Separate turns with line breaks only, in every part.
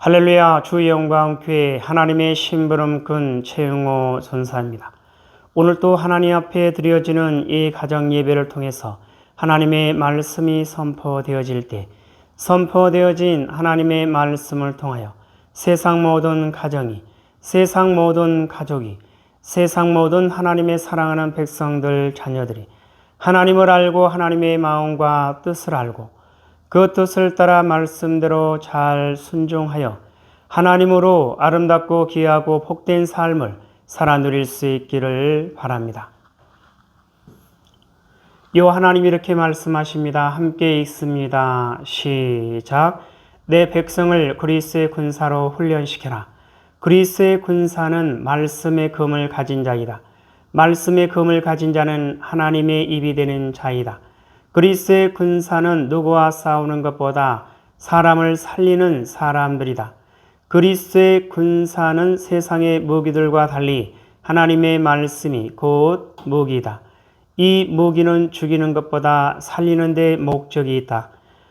할렐루야. 주의 영광 교회 하나님의 심부름 근 최용호 전사입니다. 오늘 또 하나님 앞에 드려지는 이 가정 예배를 통해서 하나님의 말씀이 선포되어질 때 선포되어진 하나님의 말씀을 통하여 세상 모든 가정이, 세상 모든 가족이, 세상 모든 하나님의 사랑하는 백성들 자녀들이 하나님을 알고 하나님의 마음과 뜻을 알고 그 뜻을 따라 말씀대로 잘 순종하여 하나님으로 아름답고 귀하고 복된 삶을 살아 누릴 수 있기를 바랍니다. 요 하나님이 이렇게 말씀하십니다. 함께 읽습니다. 시작. 내 백성을 그리스의 군사로 훈련시켜라. 그리스의 군사는 말씀의 금을 가진 자이다. 말씀의 금을 가진 자는 하나님의 입이 되는 자이다. 그리스의 군사는 누구와 싸우는 것보다 사람을 살리는 사람들이다. 그리스의 군사는 세상의 무기들과 달리 하나님의 말씀이 곧 무기이다. 이 무기는 죽이는 것보다 살리는 데 목적이 있다.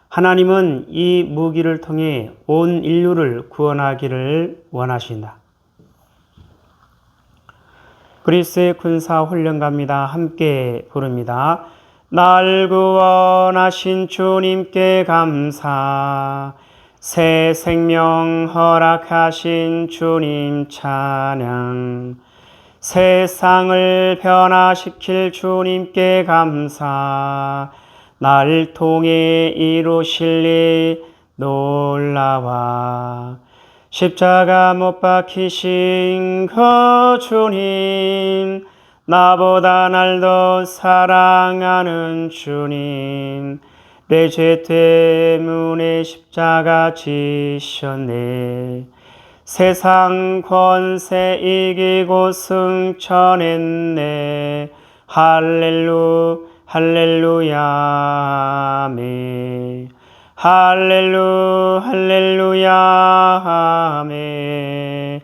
하나님은 이 무기를 통해 온 인류를 구원하기를 원하신다. 그리스의 군사 훈련가입니다. 함께 부릅니다. 날 구원하신 주님께 감사, 새 생명 허락하신 주님 찬양, 세상을 변화시킬 주님께 감사, 날 통해 이루실 일 놀라와, 십자가 못 박히신 그 주님, 나보다 날 더 사랑하는 주님, 내 죄 때문에 십자가 지셨네. 세상 권세 이기고 승천했네. 할렐루야 아멘. 할렐루야 아멘.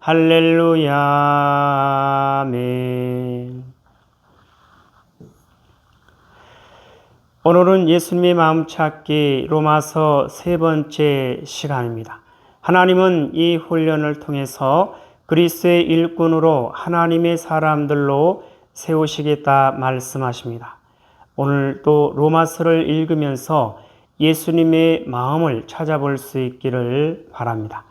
할렐루야 아멘. 오늘은 예수님의 마음 찾기 로마서 세 번째 시간입니다. 하나님은 이 훈련을 통해서 그리스의 일꾼으로 하나님의 사람들로 세우시겠다 말씀하십니다. 오늘 또 로마서를 읽으면서 예수님의 마음을 찾아볼 수 있기를 바랍니다.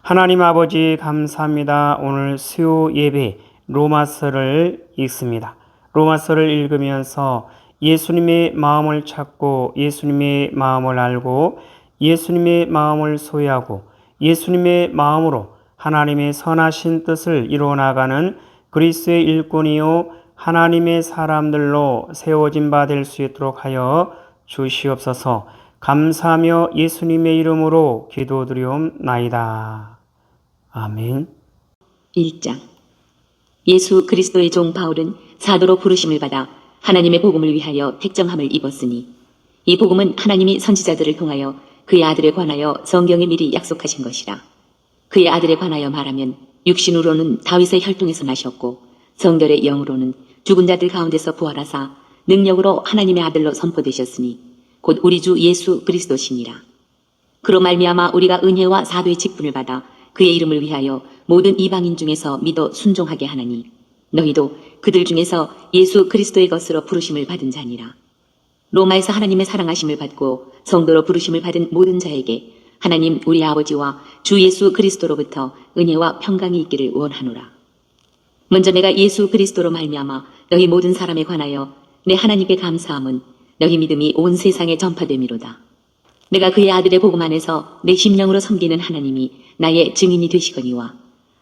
하나님 아버지 감사합니다. 오늘 수요 예배 로마서를 읽습니다. 로마서를 읽으면서 예수님의 마음을 찾고 예수님의 마음을 알고 예수님의 마음을 소유하고 예수님의 마음으로 하나님의 선하신 뜻을 이루어나가는 그리스의 일꾼이요 하나님의 사람들로 세워진 바 될 수 있도록 하여 주시옵소서. 감사하며 예수님의 이름으로 기도드리옵나이다. 아멘.
1장. 예수 그리스도의 종 바울은 사도로 부르심을 받아 하나님의 복음을 위하여 택정함을 입었으니 이 복음은 하나님이 선지자들을 통하여 그의 아들에 관하여 성경에 미리 약속하신 것이라. 그의 아들에 관하여 말하면 육신으로는 다윗의 혈통에서 나셨고 성결의 영으로는 죽은 자들 가운데서 부활하사 능력으로 하나님의 아들로 선포되셨으니 곧 우리 주 예수 그리스도시니라. 그로 말미암아 우리가 은혜와 사도의 직분을 받아 그의 이름을 위하여 모든 이방인 중에서 믿어 순종하게 하나니 너희도 그들 중에서 예수 그리스도의 것으로 부르심을 받은 자니라. 로마에서 하나님의 사랑하심을 받고 성도로 부르심을 받은 모든 자에게 하나님 우리 아버지와 주 예수 그리스도로부터 은혜와 평강이 있기를 원하노라. 먼저 내가 예수 그리스도로 말미암아 너희 모든 사람에 관하여 내 하나님께 감사함은 너희 믿음이 온 세상에 전파됨이로다. 내가 그의 아들의 복음 안에서 내 심령으로 섬기는 하나님이 나의 증인이 되시거니와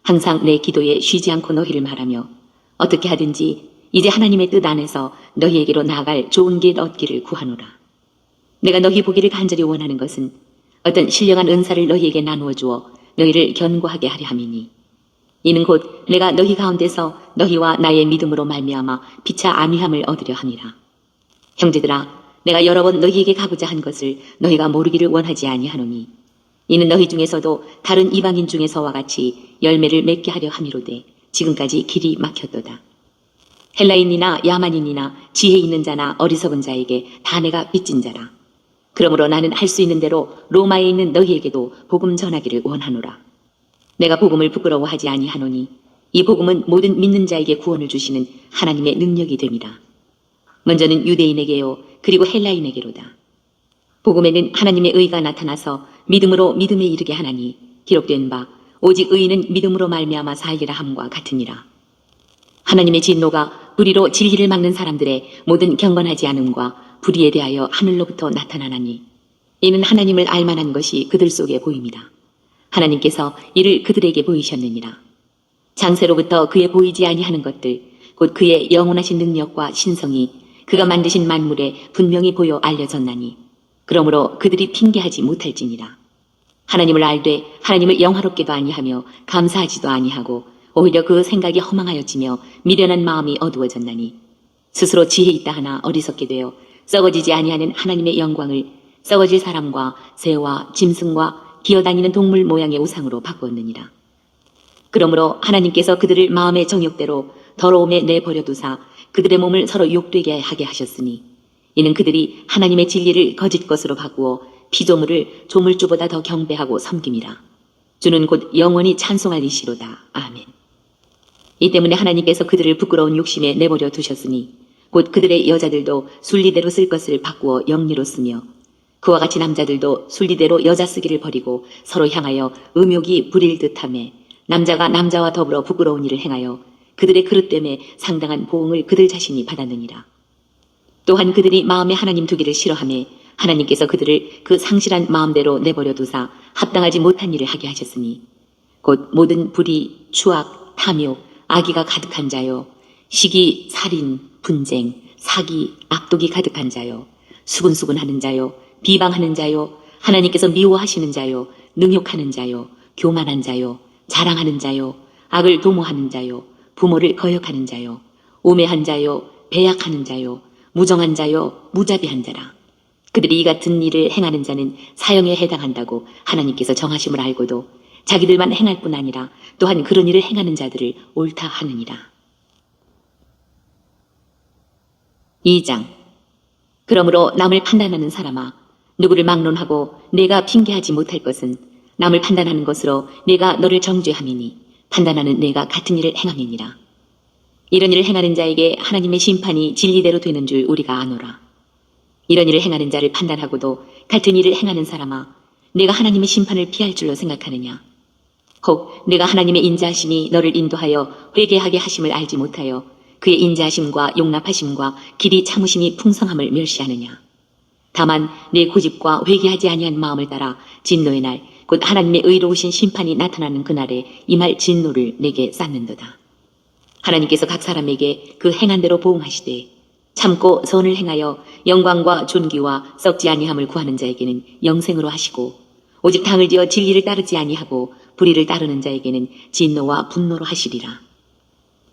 항상 내 기도에 쉬지 않고 너희를 말하며 어떻게 하든지 이제 하나님의 뜻 안에서 너희에게로 나아갈 좋은 길 얻기를 구하노라. 내가 너희 보기를 간절히 원하는 것은 어떤 신령한 은사를 너희에게 나누어 주어 너희를 견고하게 하려 함이니 이는 곧 내가 너희 가운데서 너희와 나의 믿음으로 말미암아 피차 안위함을 얻으려 함이라. 형제들아, 내가 여러 번 너희에게 가고자 한 것을 너희가 모르기를 원하지 아니하노니 이는 너희 중에서도 다른 이방인 중에서와 같이 열매를 맺게 하려 함이로되 지금까지 길이 막혔도다. 헬라인이나 야만인이나 지혜 있는 자나 어리석은 자에게 다 내가 빚진 자라. 그러므로 나는 할 수 있는 대로 로마에 있는 너희에게도 복음 전하기를 원하노라. 내가 복음을 부끄러워하지 아니하노니 이 복음은 모든 믿는 자에게 구원을 주시는 하나님의 능력이 됨이라. 먼저는 유대인에게요 그리고 헬라인에게로다. 복음에는 하나님의 의가 나타나서 믿음으로 믿음에 이르게 하나니 기록된 바 오직 의인은 믿음으로 말미암아 살리라 함과 같으니라. 하나님의 진노가 불의로 진리를 막는 사람들의 모든 경건하지 않음과 불의에 대하여 하늘로부터 나타나나니 이는 하나님을 알만한 것이 그들 속에 보입니다. 하나님께서 이를 그들에게 보이셨느니라. 장세로부터 그의 보이지 아니하는 것들 곧 그의 영원하신 능력과 신성이 그가 만드신 만물에 분명히 보여 알려졌나니 그러므로 그들이 핑계하지 못할지니라. 하나님을 알되 하나님을 영화롭게도 아니하며 감사하지도 아니하고 오히려 그 생각이 허망하여지며 미련한 마음이 어두워졌나니 스스로 지혜 있다 하나 어리석게 되어 썩어지지 아니하는 하나님의 영광을 썩어질 사람과 새와 짐승과 기어다니는 동물 모양의 우상으로 바꾸었느니라. 그러므로 하나님께서 그들을 마음의 정욕대로 더러움에 내버려 두사 그들의 몸을 서로 욕되게 하게 하셨으니 이는 그들이 하나님의 진리를 거짓 것으로 바꾸어 피조물을 조물주보다 더 경배하고 섬김이라. 주는 곧 영원히 찬송할 이시로다. 아멘. 이 때문에 하나님께서 그들을 부끄러운 욕심에 내버려 두셨으니 곧 그들의 여자들도 순리대로 쓸 것을 바꾸어 영리로 쓰며 그와 같이 남자들도 순리대로 여자 쓰기를 버리고 서로 향하여 음욕이 부릴 듯하며 남자가 남자와 더불어 부끄러운 일을 행하여 그들의 그릇됨에 상당한 보응을 그들 자신이 받았느니라. 또한 그들이 마음에 하나님 두기를 싫어하며 하나님께서 그들을 그 상실한 마음대로 내버려 두사 합당하지 못한 일을 하게 하셨으니 곧 모든 불의, 추악, 탐욕, 악의가 가득한 자요 시기, 살인, 분쟁, 사기, 악독이 가득한 자요 수군수군하는 자요 비방하는 자요 하나님께서 미워하시는 자요 능욕하는 자요 교만한 자요 자랑하는 자요 악을 도모하는 자요 부모를 거역하는 자요 우매한 자요 배약하는 자요 무정한 자요 무자비한 자라. 그들이 이 같은 일을 행하는 자는 사형에 해당한다고 하나님께서 정하심을 알고도 자기들만 행할 뿐 아니라 또한 그런 일을 행하는 자들을 옳다 하느니라. 2장. 그러므로 남을 판단하는 사람아 누구를 막론하고 내가 핑계하지 못할 것은 남을 판단하는 것으로 내가 너를 정죄함이니 판단하는 내가 같은 일을 행함이니라. 이런 일을 행하는 자에게 하나님의 심판이 진리대로 되는 줄 우리가 아노라. 이런 일을 행하는 자를 판단하고도 같은 일을 행하는 사람아 내가 하나님의 심판을 피할 줄로 생각하느냐. 혹 내가 하나님의 인자하심이 너를 인도하여 회개하게 하심을 알지 못하여 그의 인자하심과 용납하심과 길이 참으심이 풍성함을 멸시하느냐. 다만 내 고집과 회개하지 아니한 마음을 따라 진노의 날 곧 하나님의 의로우신 심판이 나타나는 그날에 임할 진노를 내게 쌓는도다. 하나님께서 각 사람에게 그 행한 대로 보응하시되 참고 선을 행하여 영광과 존귀와 썩지 아니함을 구하는 자에게는 영생으로 하시고 오직 당을 지어 진리를 따르지 아니하고 불의를 따르는 자에게는 진노와 분노로 하시리라.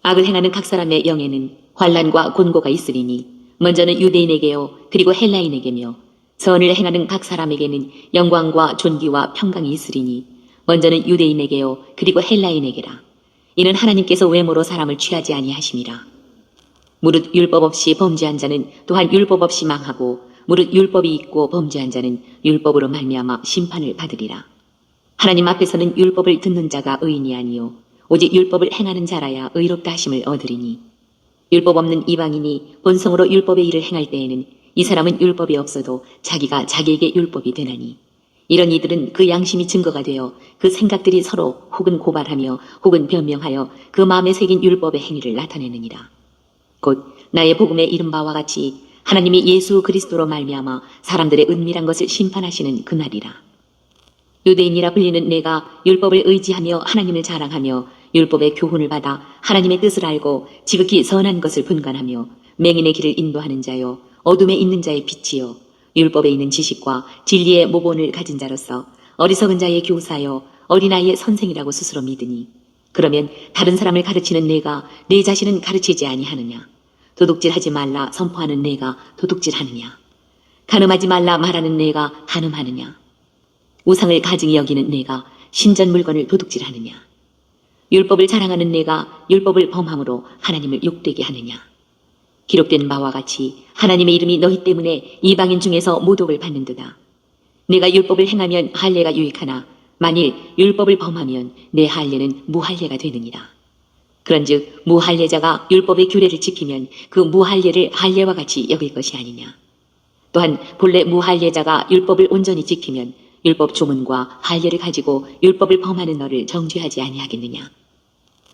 악을 행하는 각 사람의 영에는 환난과 곤고가 있으리니 먼저는 유대인에게요 그리고 헬라인에게며 선을 행하는 각 사람에게는 영광과 존귀와 평강이 있으리니 먼저는 유대인에게요 그리고 헬라인에게라. 이는 하나님께서 외모로 사람을 취하지 아니하심이라. 무릇 율법 없이 범죄한 자는 또한 율법 없이 망하고 무릇 율법이 있고 범죄한 자는 율법으로 말미암아 심판을 받으리라. 하나님 앞에서는 율법을 듣는 자가 의인이 아니요 오직 율법을 행하는 자라야 의롭다 하심을 얻으리니 율법 없는 이방인이 본성으로 율법의 일을 행할 때에는 이 사람은 율법이 없어도 자기가 자기에게 율법이 되나니 이런 이들은 그 양심이 증거가 되어 그 생각들이 서로 혹은 고발하며 혹은 변명하여 그 마음에 새긴 율법의 행위를 나타내느니라. 곧 나의 복음에 이른 바와 같이 하나님이 예수 그리스도로 말미암아 사람들의 은밀한 것을 심판하시는 그날이라. 유대인이라 불리는 내가 율법을 의지하며 하나님을 자랑하며 율법의 교훈을 받아 하나님의 뜻을 알고 지극히 선한 것을 분간하며 맹인의 길을 인도하는 자요 어둠에 있는 자의 빛이요 율법에 있는 지식과 진리의 모본을 가진 자로서 어리석은 자의 교사요 어린아이의 선생이라고 스스로 믿으니 그러면 다른 사람을 가르치는 내가 내 자신은 가르치지 아니하느냐. 도둑질하지 말라 선포하는 내가 도둑질하느냐. 간음하지 말라 말하는 내가 간음하느냐. 우상을 가증히 여기는 내가 신전 물건을 도둑질하느냐. 율법을 자랑하는 내가 율법을 범함으로 하나님을 욕되게 하느냐. 기록된 바와 같이 하나님의 이름이 너희 때문에 이방인 중에서 모독을 받는도다. 내가 율법을 행하면 할례가 유익하나 만일 율법을 범하면 내 할례는 무할례가 되느니라. 그런즉 무할례자가 율법의 규례를 지키면 그 무할례를 할례와 같이 여길 것이 아니냐. 또한 본래 무할례자가 율법을 온전히 지키면 율법 조문과 할례를 가지고 율법을 범하는 너를 정죄하지 아니하겠느냐.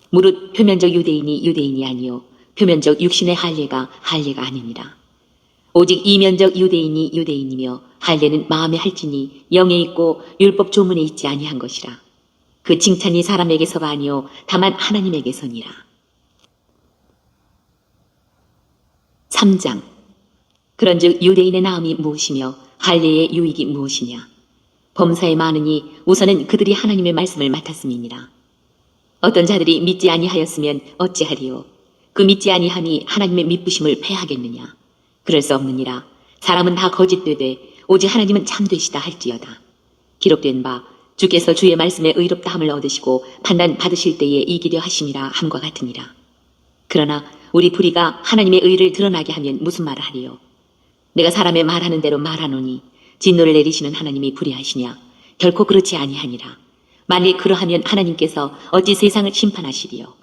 무릇 표면적 유대인이 유대인이 아니요 표면적 육신의 할례가 할례가 아니니라. 오직 이면적 유대인이 유대인이며 할례는 마음에 할지니 영에 있고 율법 조문에 있지 아니한 것이라. 그 칭찬이 사람에게서가 아니요 다만 하나님에게서니라. 3장. 그런즉 유대인의 나음이 무엇이며 할례의 유익이 무엇이냐. 범사에 많으니 우선은 그들이 하나님의 말씀을 맡았음이니라. 어떤 자들이 믿지 아니하였으면 어찌하리요. 그 믿지 아니함이 하나님의 믿부심을 패하겠느냐. 그럴 수 없느니라. 사람은 다 거짓되되 오직 하나님은 참되시다 할지어다. 기록된 바 주께서 주의 말씀에 의롭다함을 얻으시고 판단 받으실 때에 이기려 하심이라 함과 같으니라. 그러나 우리 불의가 하나님의 의를 드러나게 하면 무슨 말을 하리요. 내가 사람의 말하는 대로 말하노니 진노를 내리시는 하나님이 불의하시냐. 결코 그렇지 아니하니라. 만일 그러하면 하나님께서 어찌 세상을 심판하시리요.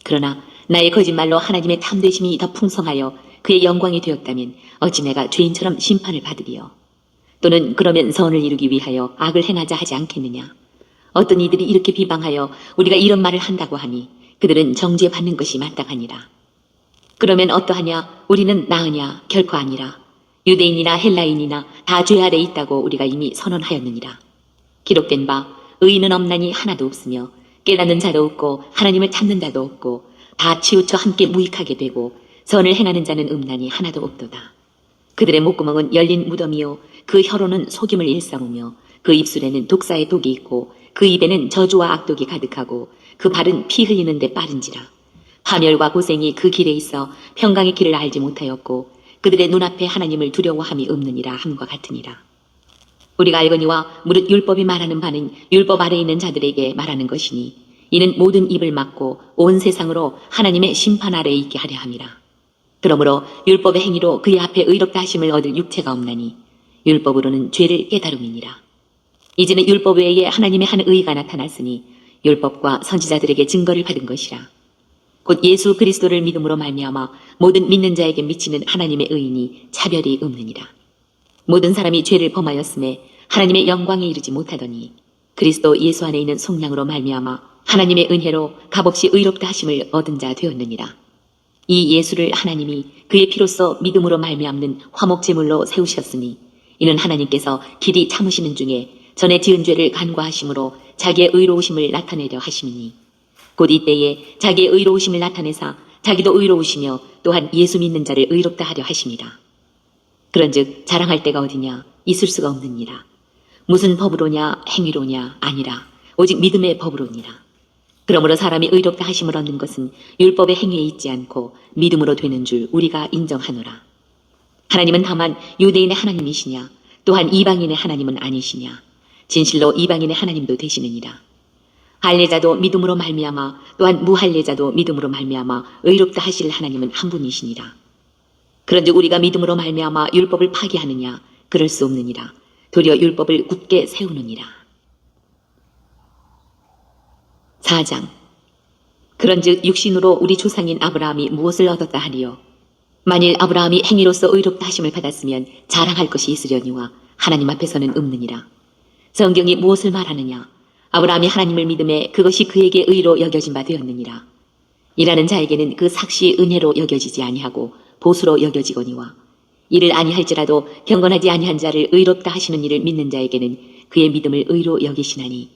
그러나 나의 거짓말로 하나님의 탐되심이 더 풍성하여 그의 영광이 되었다면 어찌 내가 죄인처럼 심판을 받으리요. 또는 그러면 선을 이루기 위하여 악을 행하자 하지 않겠느냐. 어떤 이들이 이렇게 비방하여 우리가 이런 말을 한다고 하니 그들은 정죄받는 것이 마땅하니라. 그러면 어떠하냐. 우리는 나으냐. 결코 아니라. 유대인이나 헬라인이나 다 죄 아래 있다고 우리가 이미 선언하였느니라. 기록된 바 의인은 없나니 하나도 없으며 깨닫는 자도 없고 하나님을 찾는 자도 없고 다 치우쳐 함께 무익하게 되고 선을 행하는 자는 없나니 하나도 없도다. 그들의 목구멍은 열린 무덤이요 그 혀로는 속임을 일삼으며 그 입술에는 독사의 독이 있고 그 입에는 저주와 악독이 가득하고 그 발은 피 흘리는 데 빠른지라. 파멸과 고생이 그 길에 있어 평강의 길을 알지 못하였고 그들의 눈앞에 하나님을 두려워함이 없느니라 함과 같으니라. 우리가 알거니와 무릇 율법이 말하는 바는 율법 아래 있는 자들에게 말하는 것이니 이는 모든 입을 막고 온 세상으로 하나님의 심판 아래에 있게 하려 함이라. 그러므로 율법의 행위로 그의 앞에 의롭다 하심을 얻을 육체가 없나니 율법으로는 죄를 깨달음이니라. 이제는 율법 외에 하나님의 한 의가 나타났으니 율법과 선지자들에게 증거를 받은 것이라. 곧 예수 그리스도를 믿음으로 말미암아 모든 믿는 자에게 미치는 하나님의 의인이 차별이 없느니라. 모든 사람이 죄를 범하였음에 하나님의 영광에 이르지 못하더니 그리스도 예수 안에 있는 속량으로 말미암아 하나님의 은혜로 값없이 의롭다 하심을 얻은 자 되었느니라. 이 예수를 하나님이 그의 피로써 믿음으로 말미암는 화목제물로 세우셨으니 이는 하나님께서 길이 참으시는 중에 전에 지은 죄를 간과하심으로 자기의 의로우심을 나타내려 하심이니 곧 이때에 자기의 의로우심을 나타내사 자기도 의로우시며 또한 예수 믿는 자를 의롭다 하려 하심이라. 그런즉 자랑할 데가 어디냐. 있을 수가 없느니라. 무슨 법으로냐. 행위로냐. 아니라 오직 믿음의 법으로니라. 그러므로 사람이 의롭다 하심을 얻는 것은 율법의 행위에 있지 않고 믿음으로 되는 줄 우리가 인정하노라. 하나님은 다만 유대인의 하나님이시냐. 또한 이방인의 하나님은 아니시냐. 진실로 이방인의 하나님도 되시느니라. 할례자도 믿음으로 말미암아 또한 무할례자도 믿음으로 말미암아 의롭다 하실 하나님은 한 분이시니라. 그런즉 우리가 믿음으로 말미암아 율법을 파기하느냐. 그럴 수 없느니라. 도리어 율법을 굳게 세우느니라. 4장. 그런즉 육신으로 우리 조상인 아브라함이 무엇을 얻었다 하리요. 만일 아브라함이 행위로서 의롭다 하심을 받았으면 자랑할 것이 있으려니와 하나님 앞에서는 없느니라. 성경이 무엇을 말하느냐. 아브라함이 하나님을 믿음에 그것이 그에게 의로 여겨진 바 되었느니라. 일하는 자에게는 그 삭시 은혜로 여겨지지 아니하고 보수로 여겨지거니와 이를 아니할지라도 경건하지 아니한 자를 의롭다 하시는 이를 믿는 자에게는 그의 믿음을 의로 여기시나니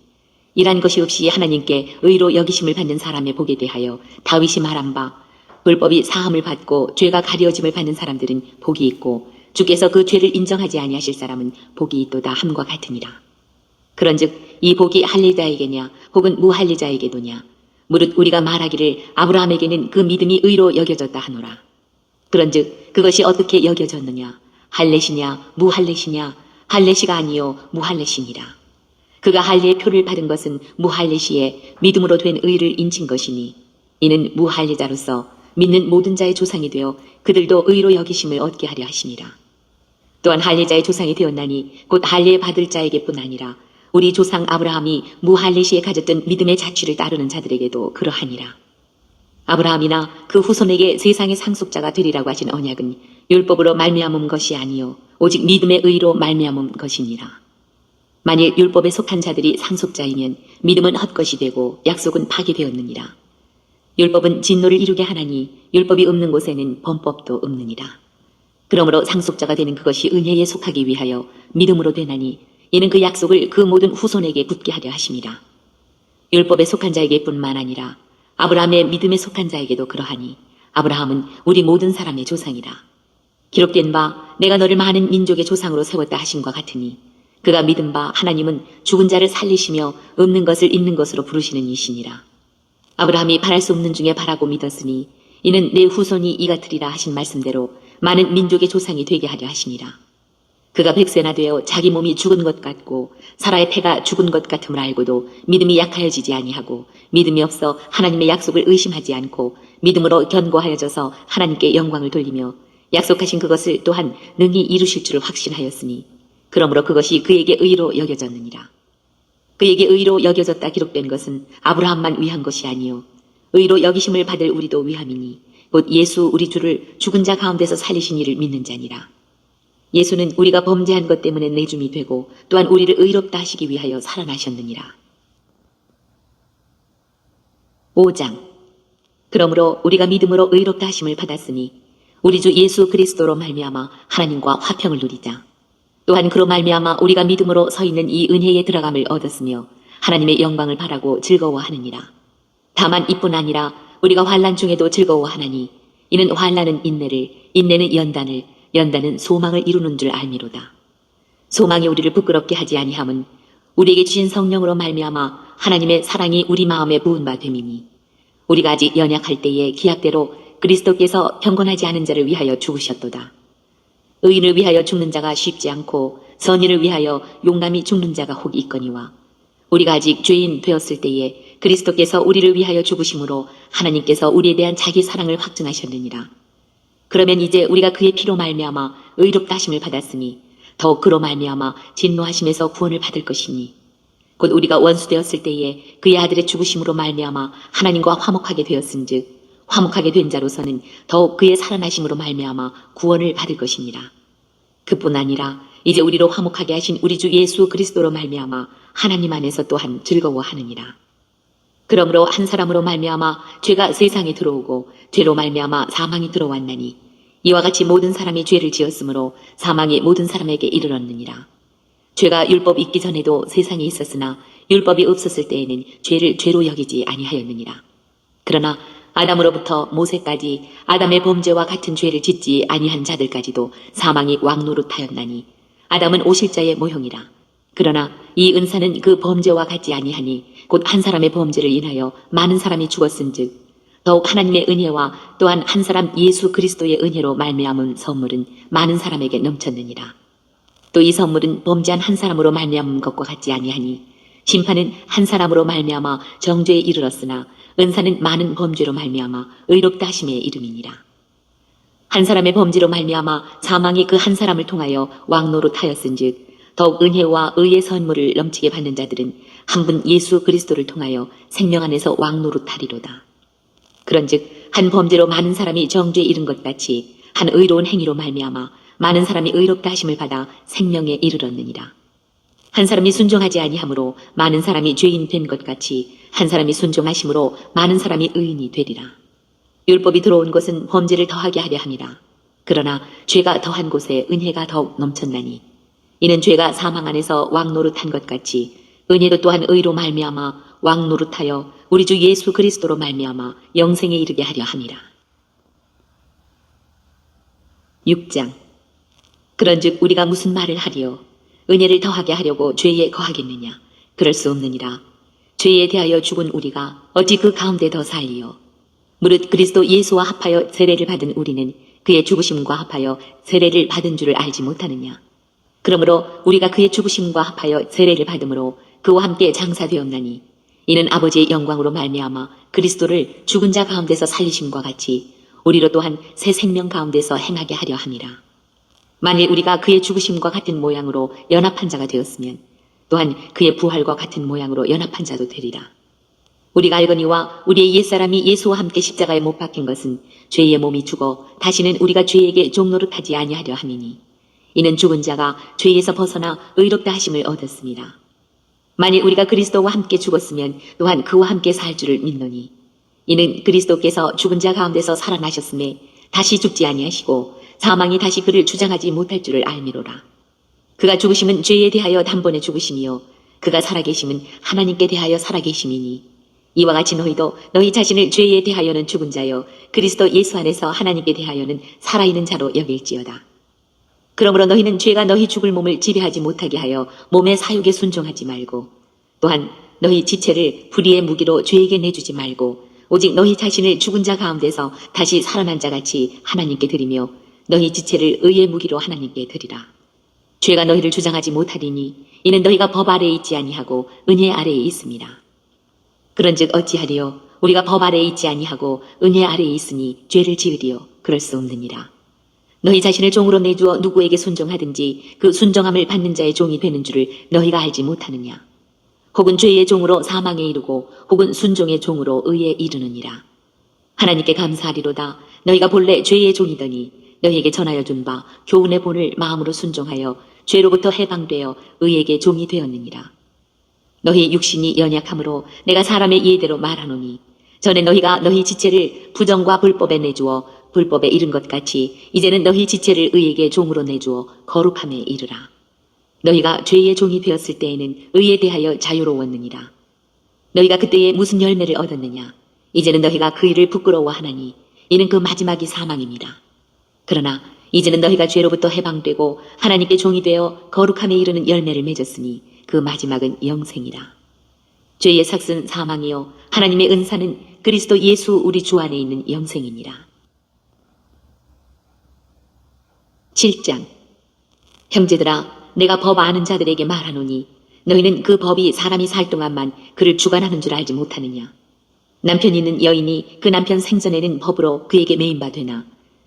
일한 것이 없이 하나님께 의로 여기심을 받는 사람의 복에 대하여 다윗이 말한 바 불법이 사함을 받고 죄가 가려짐을 받는 사람들은 복이 있고 주께서 그 죄를 인정하지 아니하실 사람은 복이 있도다 함과 같으니라. 그런즉 이 복이 할례자에게냐 혹은 무할례자에게도냐. 무릇 우리가 말하기를 아브라함에게는 그 믿음이 의로 여겨졌다 하노라. 그런즉 그것이 어떻게 여겨졌느냐. 할례시냐 무할례시냐. 할례시가 아니요 무할례시니라. 그가 할례의 표를 받은 것은 무할례시에 믿음으로 된 의를 인친 것이니 이는 무할례자로서 믿는 모든 자의 조상이 되어 그들도 의로 여기심을 얻게 하려 하시니라. 또한 할례자의 조상이 되었나니 곧 할례 받을 자에게뿐 아니라 우리 조상 아브라함이 무할례 시에 가졌던 믿음의 자취를 따르는 자들에게도 그러하니라. 아브라함이나 그 후손에게 세상의 상속자가 되리라고 하신 언약은 율법으로 말미암은 것이 아니요 오직 믿음의 의로 말미암은 것이니라. 만일 율법에 속한 자들이 상속자이면 믿음은 헛것이 되고 약속은 파기되었느니라. 율법은 진노를 이루게 하나니 율법이 없는 곳에는 범법도 없느니라. 그러므로 상속자가 되는 그것이 은혜에 속하기 위하여 믿음으로 되나니 이는 그 약속을 그 모든 후손에게 굳게 하려 하심이라. 율법에 속한 자에게뿐만 아니라 아브라함의 믿음에 속한 자에게도 그러하니 아브라함은 우리 모든 사람의 조상이라. 기록된 바 내가 너를 많은 민족의 조상으로 세웠다 하심과 같으니 그가 믿은 바 하나님은 죽은 자를 살리시며 없는 것을 있는 것으로 부르시는 이시니라. 아브라함이 바랄 수 없는 중에 바라고 믿었으니 이는 내 후손이 이 같으리라 하신 말씀대로 많은 민족의 조상이 되게 하려 하시니라. 그가 100세나 되어 자기 몸이 죽은 것 같고 사라의 태가 죽은 것 같음을 알고도 믿음이 약하여지지 아니하고 믿음이 없어 하나님의 약속을 의심하지 않고 믿음으로 견고하여져서 하나님께 영광을 돌리며 약속하신 그것을 또한 능히 이루실 줄을 확신하였으니 그러므로 그것이 그에게 의로 여겨졌느니라. 그에게 의로 여겨졌다 기록된 것은 아브라함만 위한 것이 아니요 의로 여기심을 받을 우리도 위함이니 곧 예수 우리 주를 죽은 자 가운데서 살리신 이를 믿는 자니라. 예수는 우리가 범죄한 것 때문에 내줌이 되고 또한 우리를 의롭다 하시기 위하여 살아나셨느니라. 5장. 그러므로 우리가 믿음으로 의롭다 하심을 받았으니 우리 주 예수 그리스도로 말미암아 하나님과 화평을 누리자. 또한 그로 말미암아 우리가 믿음으로 서 있는 이 은혜에 들어감을 얻었으며 하나님의 영광을 바라고 즐거워하느니라. 다만 이뿐 아니라 우리가 환난 중에도 즐거워하나니 이는 환난은 인내를, 인내는 연단을, 연단은 소망을 이루는 줄 알미로다. 소망이 우리를 부끄럽게 하지 아니함은 우리에게 주신 성령으로 말미암아 하나님의 사랑이 우리 마음에 부은 바 됨이니 우리가 아직 연약할 때에 기약대로 그리스도께서 경건하지 않은 자를 위하여 죽으셨도다. 의인을 위하여 죽는 자가 쉽지 않고 선인을 위하여 용감히 죽는 자가 혹 있거니와 우리가 아직 죄인 되었을 때에 그리스도께서 우리를 위하여 죽으심으로 하나님께서 우리에 대한 자기 사랑을 확증하셨느니라. 그러면 이제 우리가 그의 피로 말미암아 의롭다 하심을 받았으니 더욱 그로 말미암아 진노하심에서 구원을 받을 것이니 곧 우리가 원수되었을 때에 그의 아들의 죽으심으로 말미암아 하나님과 화목하게 되었은즉 화목하게 된 자로서는 더욱 그의 살아나심으로 말미암아 구원을 받을 것이니라. 그뿐 아니라 이제 우리로 화목하게 하신 우리 주 예수 그리스도로 말미암아 하나님 안에서 또한 즐거워하느니라. 그러므로 한 사람으로 말미암아 죄가 세상에 들어오고 죄로 말미암아 사망이 들어왔나니 이와 같이 모든 사람이 죄를 지었으므로 사망이 모든 사람에게 이르렀느니라. 죄가 율법 있기 전에도 세상에 있었으나 율법이 없었을 때에는 죄를 죄로 여기지 아니하였느니라. 그러나 아담으로부터 모세까지 아담의 범죄와 같은 죄를 짓지 아니한 자들까지도 사망이 왕노릇하였나니 아담은 오실자의 모형이라. 그러나 이 은사는 그 범죄와 같지 아니하니 곧 한 사람의 범죄를 인하여 많은 사람이 죽었은즉 더욱 하나님의 은혜와 또한 한 사람 예수 그리스도의 은혜로 말미암은 선물은 많은 사람에게 넘쳤느니라. 또 이 선물은 범죄한 한 사람으로 말미암은 것과 같지 아니하니 심판은 한 사람으로 말미암아 정죄에 이르렀으나 은사는 많은 범죄로 말미암아 의롭다 하심의 이름이니라. 한 사람의 범죄로 말미암아 사망이 그 한 사람을 통하여 왕노릇하였은즉 더욱 은혜와 의의 선물을 넘치게 받는 자들은 한 분 예수 그리스도를 통하여 생명 안에서 왕노릇하리로다. 그런즉 한 범죄로 많은 사람이 정죄에 이른 것 같이 한 의로운 행위로 말미암아 많은 사람이 의롭다 하심을 받아 생명에 이르렀느니라. 한 사람이 순종하지 아니하므로 많은 사람이 죄인 된 것 같이 한 사람이 순종하심으로 많은 사람이 의인이 되리라. 율법이 들어온 것은 범죄를 더하게 하려 함이라. 그러나 죄가 더한 곳에 은혜가 더욱 넘쳤나니 이는 죄가 사망 안에서 왕노릇한 것 같이 은혜도 또한 의로 말미암아 왕노릇하여 우리 주 예수 그리스도로 말미암아 영생에 이르게 하려 함이라. 6장. 그런즉 우리가 무슨 말을 하리요? 은혜를 더하게 하려고 죄에 거하겠느냐? 그럴 수 없느니라. 죄에 대하여 죽은 우리가 어찌 그 가운데 더 살리요? 무릇 그리스도 예수와 합하여 세례를 받은 우리는 그의 죽으심과 합하여 세례를 받은 줄을 알지 못하느냐? 그러므로 우리가 그의 죽으심과 합하여 세례를 받음으로 그와 함께 장사되었나니 이는 아버지의 영광으로 말미암아 그리스도를 죽은 자 가운데서 살리심과 같이 우리로 또한 새 생명 가운데서 행하게 하려 함이라. 만일 우리가 그의 죽으심과 같은 모양으로 연합한 자가 되었으면 또한 그의 부활과 같은 모양으로 연합한 자도 되리라. 우리가 알거니와 우리의 옛사람이 예수와 함께 십자가에 못 박힌 것은 죄의 몸이 죽어 다시는 우리가 죄에게 종노릇하지 아니하려 함이니 이는 죽은 자가 죄에서 벗어나 의롭다 하심을 얻었습니다. 만일 우리가 그리스도와 함께 죽었으면 또한 그와 함께 살 줄을 믿노니 이는 그리스도께서 죽은 자 가운데서 살아나셨음에 다시 죽지 아니하시고 사망이 다시 그를 주장하지 못할 줄을 알미로라. 그가 죽으심은 죄에 대하여 단번에 죽으심이요 그가 살아계심은 하나님께 대하여 살아계심이니 이와 같이 너희도 너희 자신을 죄에 대하여는 죽은 자요 그리스도 예수 안에서 하나님께 대하여는 살아있는 자로 여길지어다. 그러므로 너희는 죄가 너희 죽을 몸을 지배하지 못하게 하여 몸의 사욕에 순종하지 말고 또한 너희 지체를 불의의 무기로 죄에게 내주지 말고 오직 너희 자신을 죽은 자 가운데서 다시 살아난 자같이 하나님께 드리며 너희 지체를 의의 무기로 하나님께 드리라. 죄가 너희를 주장하지 못하리니 이는 너희가 법 아래에 있지 아니하고 은혜 아래에 있습니다. 그런즉 어찌하리요 우리가 법 아래에 있지 아니하고 은혜 아래에 있으니 죄를 지으리요 그럴 수 없느니라. 너희 자신을 종으로 내주어 누구에게 순종하든지 그 순종함을 받는 자의 종이 되는 줄을 너희가 알지 못하느냐. 혹은 죄의 종으로 사망에 이르고 혹은 순종의 종으로 의에 이르느니라. 하나님께 감사하리로다. 너희가 본래 죄의 종이더니 너희에게 전하여 준 바 교훈의 본을 마음으로 순종하여 죄로부터 해방되어 의에게 종이 되었느니라. 너희 육신이 연약함으로 내가 사람의 이해대로 말하노니 전에 너희가 너희 지체를 부정과 불법에 내주어 불법에 이른 것 같이 이제는 너희 지체를 의에게 종으로 내주어 거룩함에 이르라. 너희가 죄의 종이 되었을 때에는 의에 대하여 자유로웠느니라. 너희가 그때에 무슨 열매를 얻었느냐. 이제는 너희가 그 일을 부끄러워하나니 이는 그 마지막이 사망입니다. 그러나 이제는 너희가 죄로부터 해방되고 하나님께 종이 되어 거룩함에 이르는 열매를 맺었으니 그 마지막은 영생이라. 죄의 삭은 사망이요 하나님의 은사는 그리스도 예수 우리 주 안에 있는 영생이니라. 7장. 형제들아 내가 법 아는 자들에게 말하노니 너희는 그 법이 사람이 살 동안만 그를 주관하는 줄 알지 못하느냐. 남편 있는 여인이 그 남편 생전에는 법으로 그에게 매인 바 되나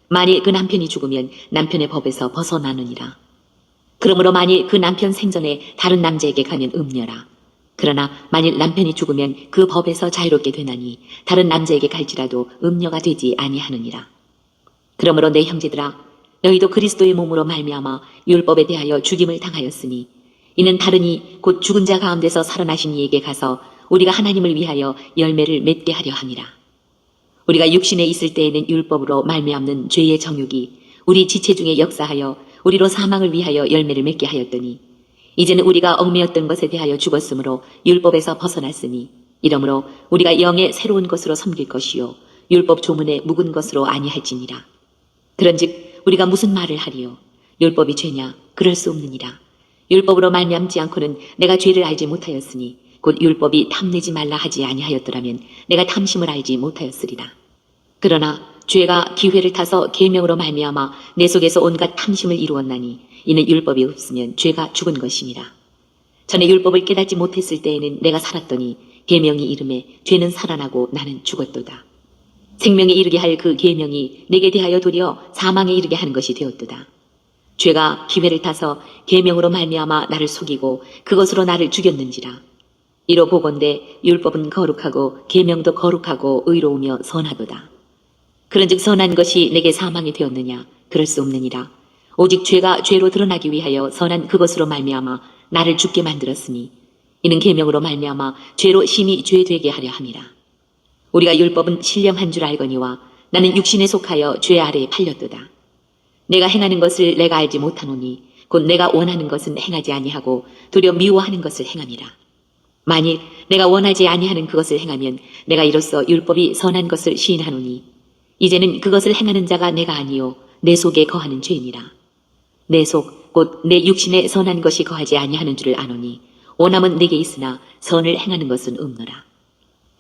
만일 그 남편이 죽으면 남편의 법에서 벗어나느니라. 그러므로 만일 그 남편 생전에 다른 남자에게 가면 음녀라. 그러나 만일 남편이 죽으면 그 법에서 자유롭게 되나니 다른 남자에게 갈지라도 음녀가 되지 아니하느니라. 그러므로 내 형제들아 너희도 그리스도의 몸으로 말미암아 율법에 대하여 죽임을 당하였으니 이는 다르니 곧 죽은 자 가운데서 살아나신 이에게 가서 우리가 하나님을 위하여 열매를 맺게 하려 함이라. 우리가 육신에 있을 때에는 율법으로 말미암는 죄의 정욕이 우리 지체 중에 역사하여 우리로 사망을 위하여 열매를 맺게 하였더니 이제는 우리가 얽매였던 것에 대하여 죽었으므로 율법에서 벗어났으니 이러므로 우리가 영의 새로운 것으로 섬길 것이요 율법 조문에 묵은 것으로 아니할지니라. 그런즉 우리가 무슨 말을 하리요? 율법이 죄냐? 그럴 수 없느니라. 율법으로 말미암지 않고는 내가 죄를 알지 못하였으니 곧 율법이 탐내지 말라 하지 아니하였더라면 내가 탐심을 알지 못하였으리라. 그러나 죄가 기회를 타서 계명으로 말미암아 내 속에서 온갖 탐심을 이루었나니 이는 율법이 없으면 죄가 죽은 것이니라. 전에 율법을 깨닫지 못했을 때에는 내가 살았더니 계명이 이름에 죄는 살아나고 나는 죽었도다. 생명에 이르게 할 그 계명이 내게 대하여 도리어 사망에 이르게 하는 것이 되었도다. 죄가 기회를 타서 계명으로 말미암아 나를 속이고 그것으로 나를 죽였는지라. 이로 보건대 율법은 거룩하고 계명도 거룩하고 의로우며 선하도다. 그런즉 선한 것이 내게 사망이 되었느냐? 그럴 수 없느니라. 오직 죄가 죄로 드러나기 위하여 선한 그것으로 말미암아 나를 죽게 만들었으니 이는 계명으로 말미암아 죄로 심히 죄되게 하려 함이라. 우리가 율법은 신령한 줄 알거니와 나는 육신에 속하여 죄 아래에 팔렸도다. 내가 행하는 것을 내가 알지 못하노니 곧 내가 원하는 것은 행하지 아니하고 도리어 미워하는 것을 행함이라. 만일 내가 원하지 아니하는 그것을 행하면 내가 이로써 율법이 선한 것을 시인하노니 이제는 그것을 행하는 자가 내가 아니요 내 속에 거하는 죄니라. 내 속 곧 내 육신에 선한 것이 거하지 아니하는 줄을 아노니 원함은 내게 있으나 선을 행하는 것은 없노라.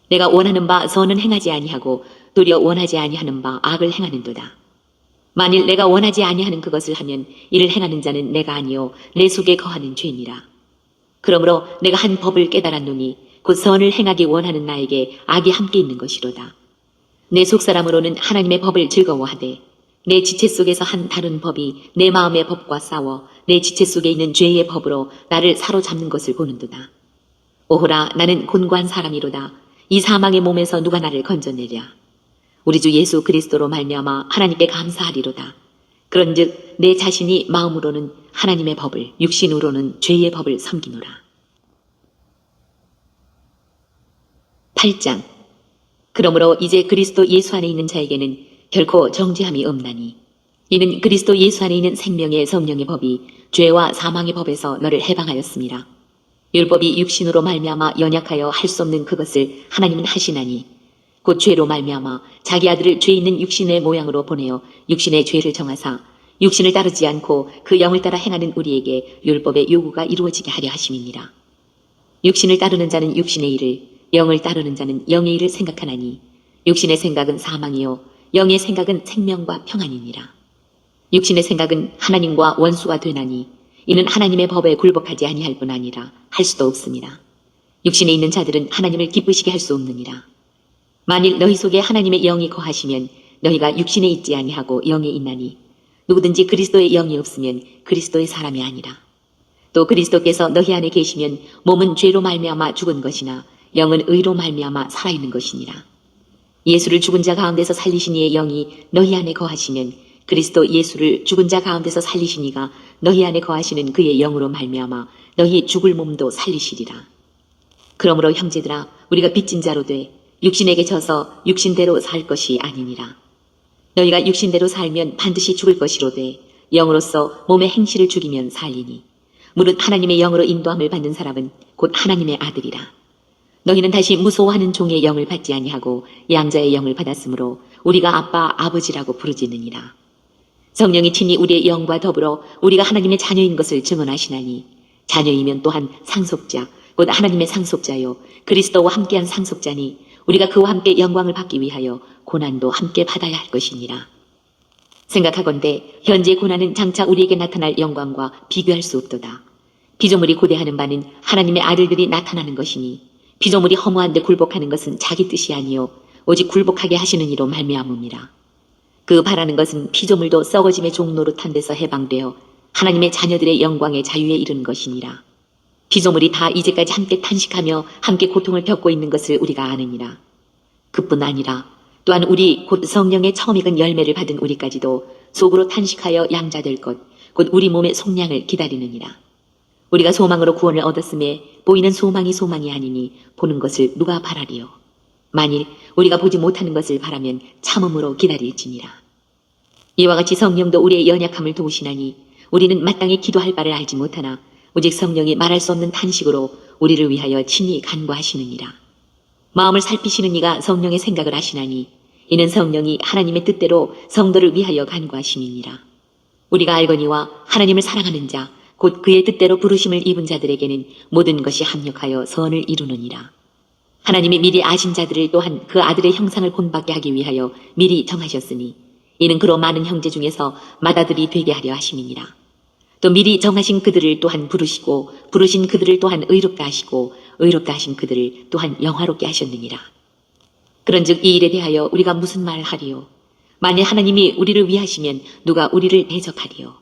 내가 원하는 바 선은 행하지 아니하고 도리어 원하지 아니하는 바 악을 행하는도다. 만일 내가 원하지 아니하는 그것을 하면 이를 행하는 자는 내가 아니요 내 속에 거하는 죄니라. 그러므로 내가 한 법을 깨달았노니 곧 선을 행하기 원하는 나에게 악이 함께 있는 것이로다. 내 속사람으로는 하나님의 법을 즐거워하되 내 지체 속에서 한 다른 법이 내 마음의 법과 싸워 내 지체 속에 있는 죄의 법으로 나를 사로잡는 것을 보는도다. 오호라, 나는 곤고한 사람이로다. 이 사망의 몸에서 누가 나를 건져내랴. 우리 주 예수 그리스도로 말미암아 하나님께 감사하리로다. 그런즉 내 자신이 마음으로는 하나님의 법을, 육신으로는 죄의 법을 섬기노라. 8장. 그러므로 이제 그리스도 예수 안에 있는 자에게는 결코 정죄함이 없나니 이는 그리스도 예수 안에 있는 생명의 성령의 법이 죄와 사망의 법에서 너를 해방하였습니다. 율법이 육신으로 말미암아 연약하여 할 수 없는 그것을 하나님은 하시나니 곧 죄로 말미암아 자기 아들을 죄 있는 육신의 모양으로 보내어 육신의 죄를 정하사 육신을 따르지 않고 그 영을 따라 행하는 우리에게 율법의 요구가 이루어지게 하려 하심이니라. 육신을 따르는 자는 육신의 일을, 영을 따르는 자는 영의 일을 생각하나니 육신의 생각은 사망이요 영의 생각은 생명과 평안이니라. 육신의 생각은 하나님과 원수가 되나니 이는 하나님의 법에 굴복하지 아니할 뿐 아니라 할 수도 없습니다. 육신에 있는 자들은 하나님을 기쁘시게 할 수 없느니라. 만일 너희 속에 하나님의 영이 거하시면 너희가 육신에 있지 아니하고 영에 있나니 누구든지 그리스도의 영이 없으면 그리스도의 사람이 아니라. 또 그리스도께서 너희 안에 계시면 몸은 죄로 말미암아 죽은 것이나 영은 의로 말미암아 살아있는 것이니라. 예수를 죽은 자 가운데서 살리신 이의 영이 너희 안에 거하시면 그리스도 예수를 죽은 자 가운데서 살리신 이가 너희 안에 거하시는 그의 영으로 말미암아 너희 죽을 몸도 살리시리라. 그러므로 형제들아, 우리가 빚진 자로 돼 육신에게 져서 육신대로 살 것이 아니니라. 너희가 육신대로 살면 반드시 죽을 것이로되 영으로서 몸의 행실을 죽이면 살리니 무릇 하나님의 영으로 인도함을 받는 사람은 곧 하나님의 아들이라. 너희는 다시 무소하는 종의 영을 받지 아니하고 양자의 영을 받았으므로 우리가 아빠 아버지라고 부르짖느니라. 성령이 친히 우리의 영과 더불어 우리가 하나님의 자녀인 것을 증언하시나니 자녀이면 또한 상속자 곧 하나님의 상속자요 그리스도와 함께한 상속자니 우리가 그와 함께 영광을 받기 위하여 고난도 함께 받아야 할 것이니라. 생각하건대 현재 고난은 장차 우리에게 나타날 영광과 비교할 수 없도다. 피조물이 고대하는 바는 하나님의 아들들이 나타나는 것이니 피조물이 허무한 데 굴복하는 것은 자기 뜻이 아니요 오직 굴복하게 하시는 이로 말미암음이라. 그 바라는 것은 피조물도 썩어짐의 종노릇한 데서 해방되어 하나님의 자녀들의 영광의 자유에 이르는 것이니라. 피조물이 다 이제까지 함께 탄식하며 함께 고통을 겪고 있는 것을 우리가 아느니라. 그뿐 아니라 또한 우리 곧 성령의 처음 익은 열매를 받은 우리까지도 속으로 탄식하여 양자될 것 곧 우리 몸의 속량을 기다리느니라. 우리가 소망으로 구원을 얻었음에 보이는 소망이 소망이 아니니 보는 것을 누가 바라리요. 만일 우리가 보지 못하는 것을 바라면 참음으로 기다릴지니라. 이와 같이 성령도 우리의 연약함을 도우시나니 우리는 마땅히 기도할 바를 알지 못하나 오직 성령이 말할 수 없는 탄식으로 우리를 위하여 친히 간구하시느니라. 마음을 살피시는 이가 성령의 생각을 하시나니 이는 성령이 하나님의 뜻대로 성도를 위하여 간구하심이니라. 우리가 알거니와 하나님을 사랑하는 자 곧 그의 뜻대로 부르심을 입은 자들에게는 모든 것이 합력하여 선을 이루느니라. 하나님이 미리 아신 자들을 또한 그 아들의 형상을 본받게 하기 위하여 미리 정하셨으니 이는 그로 많은 형제 중에서 맏아들이 되게 하려 하심이니라. 또 미리 정하신 그들을 또한 부르시고 부르신 그들을 또한 의롭다 하시고 의롭다 하신 그들을 또한 영화롭게 하셨느니라. 그런즉 이 일에 대하여 우리가 무슨 말을 하리요? 만일 하나님이 우리를 위하시면 누가 우리를 대적하리요?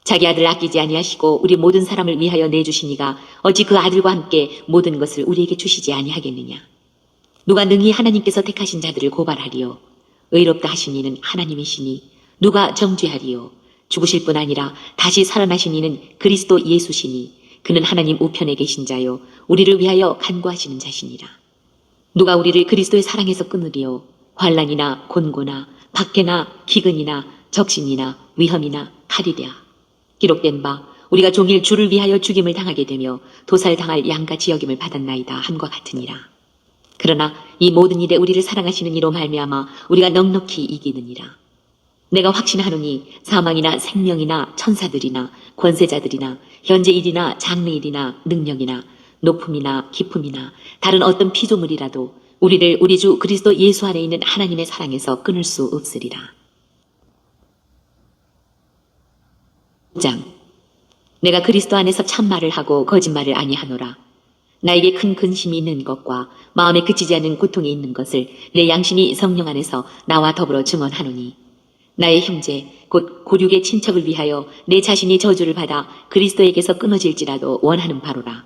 자기 아들을 아끼지 아니하시고 우리 모든 사람을 위하여 내주시니가 어찌 그 아들과 함께 모든 것을 우리에게 주시지 아니하겠느냐? 누가 능히 하나님께서 택하신 자들을 고발하리요? 의롭다 하신 이는 하나님이시니 누가 정죄하리요? 죽으실 뿐 아니라 다시 살아나신 이는 그리스도 예수시니 그는 하나님 우편에 계신 자요 우리를 위하여 간구하시는 자시니라. 누가 우리를 그리스도의 사랑에서 끊으리요? 환난이나 곤고나 박해나 기근이나 적신이나 위험이나 칼이랴. 기록된 바 우리가 종일 주를 위하여 죽임을 당하게 되며 도살당할 양같이 여김을 받았나이다 함과 같으니라. 그러나 이 모든 일에 우리를 사랑하시는 이로 말미암아 우리가 넉넉히 이기느니라. 내가 확신하노니 사망이나 생명이나 천사들이나 권세자들이나 현재 일이나 장래 일이나 능력이나 높음이나 깊음이나 다른 어떤 피조물이라도 우리를 우리 주 그리스도 예수 안에 있는 하나님의 사랑에서 끊을 수 없으리라. 9장. 내가 그리스도 안에서 참말을 하고 거짓말을 아니하노라. 나에게 큰 근심이 있는 것과 마음에 그치지 않는 고통이 있는 것을 내 양심이 성령 안에서 나와 더불어 증언하노니 나의 형제 곧 고륙의 친척을 위하여 내 자신이 저주를 받아 그리스도에게서 끊어질지라도 원하는 바로라.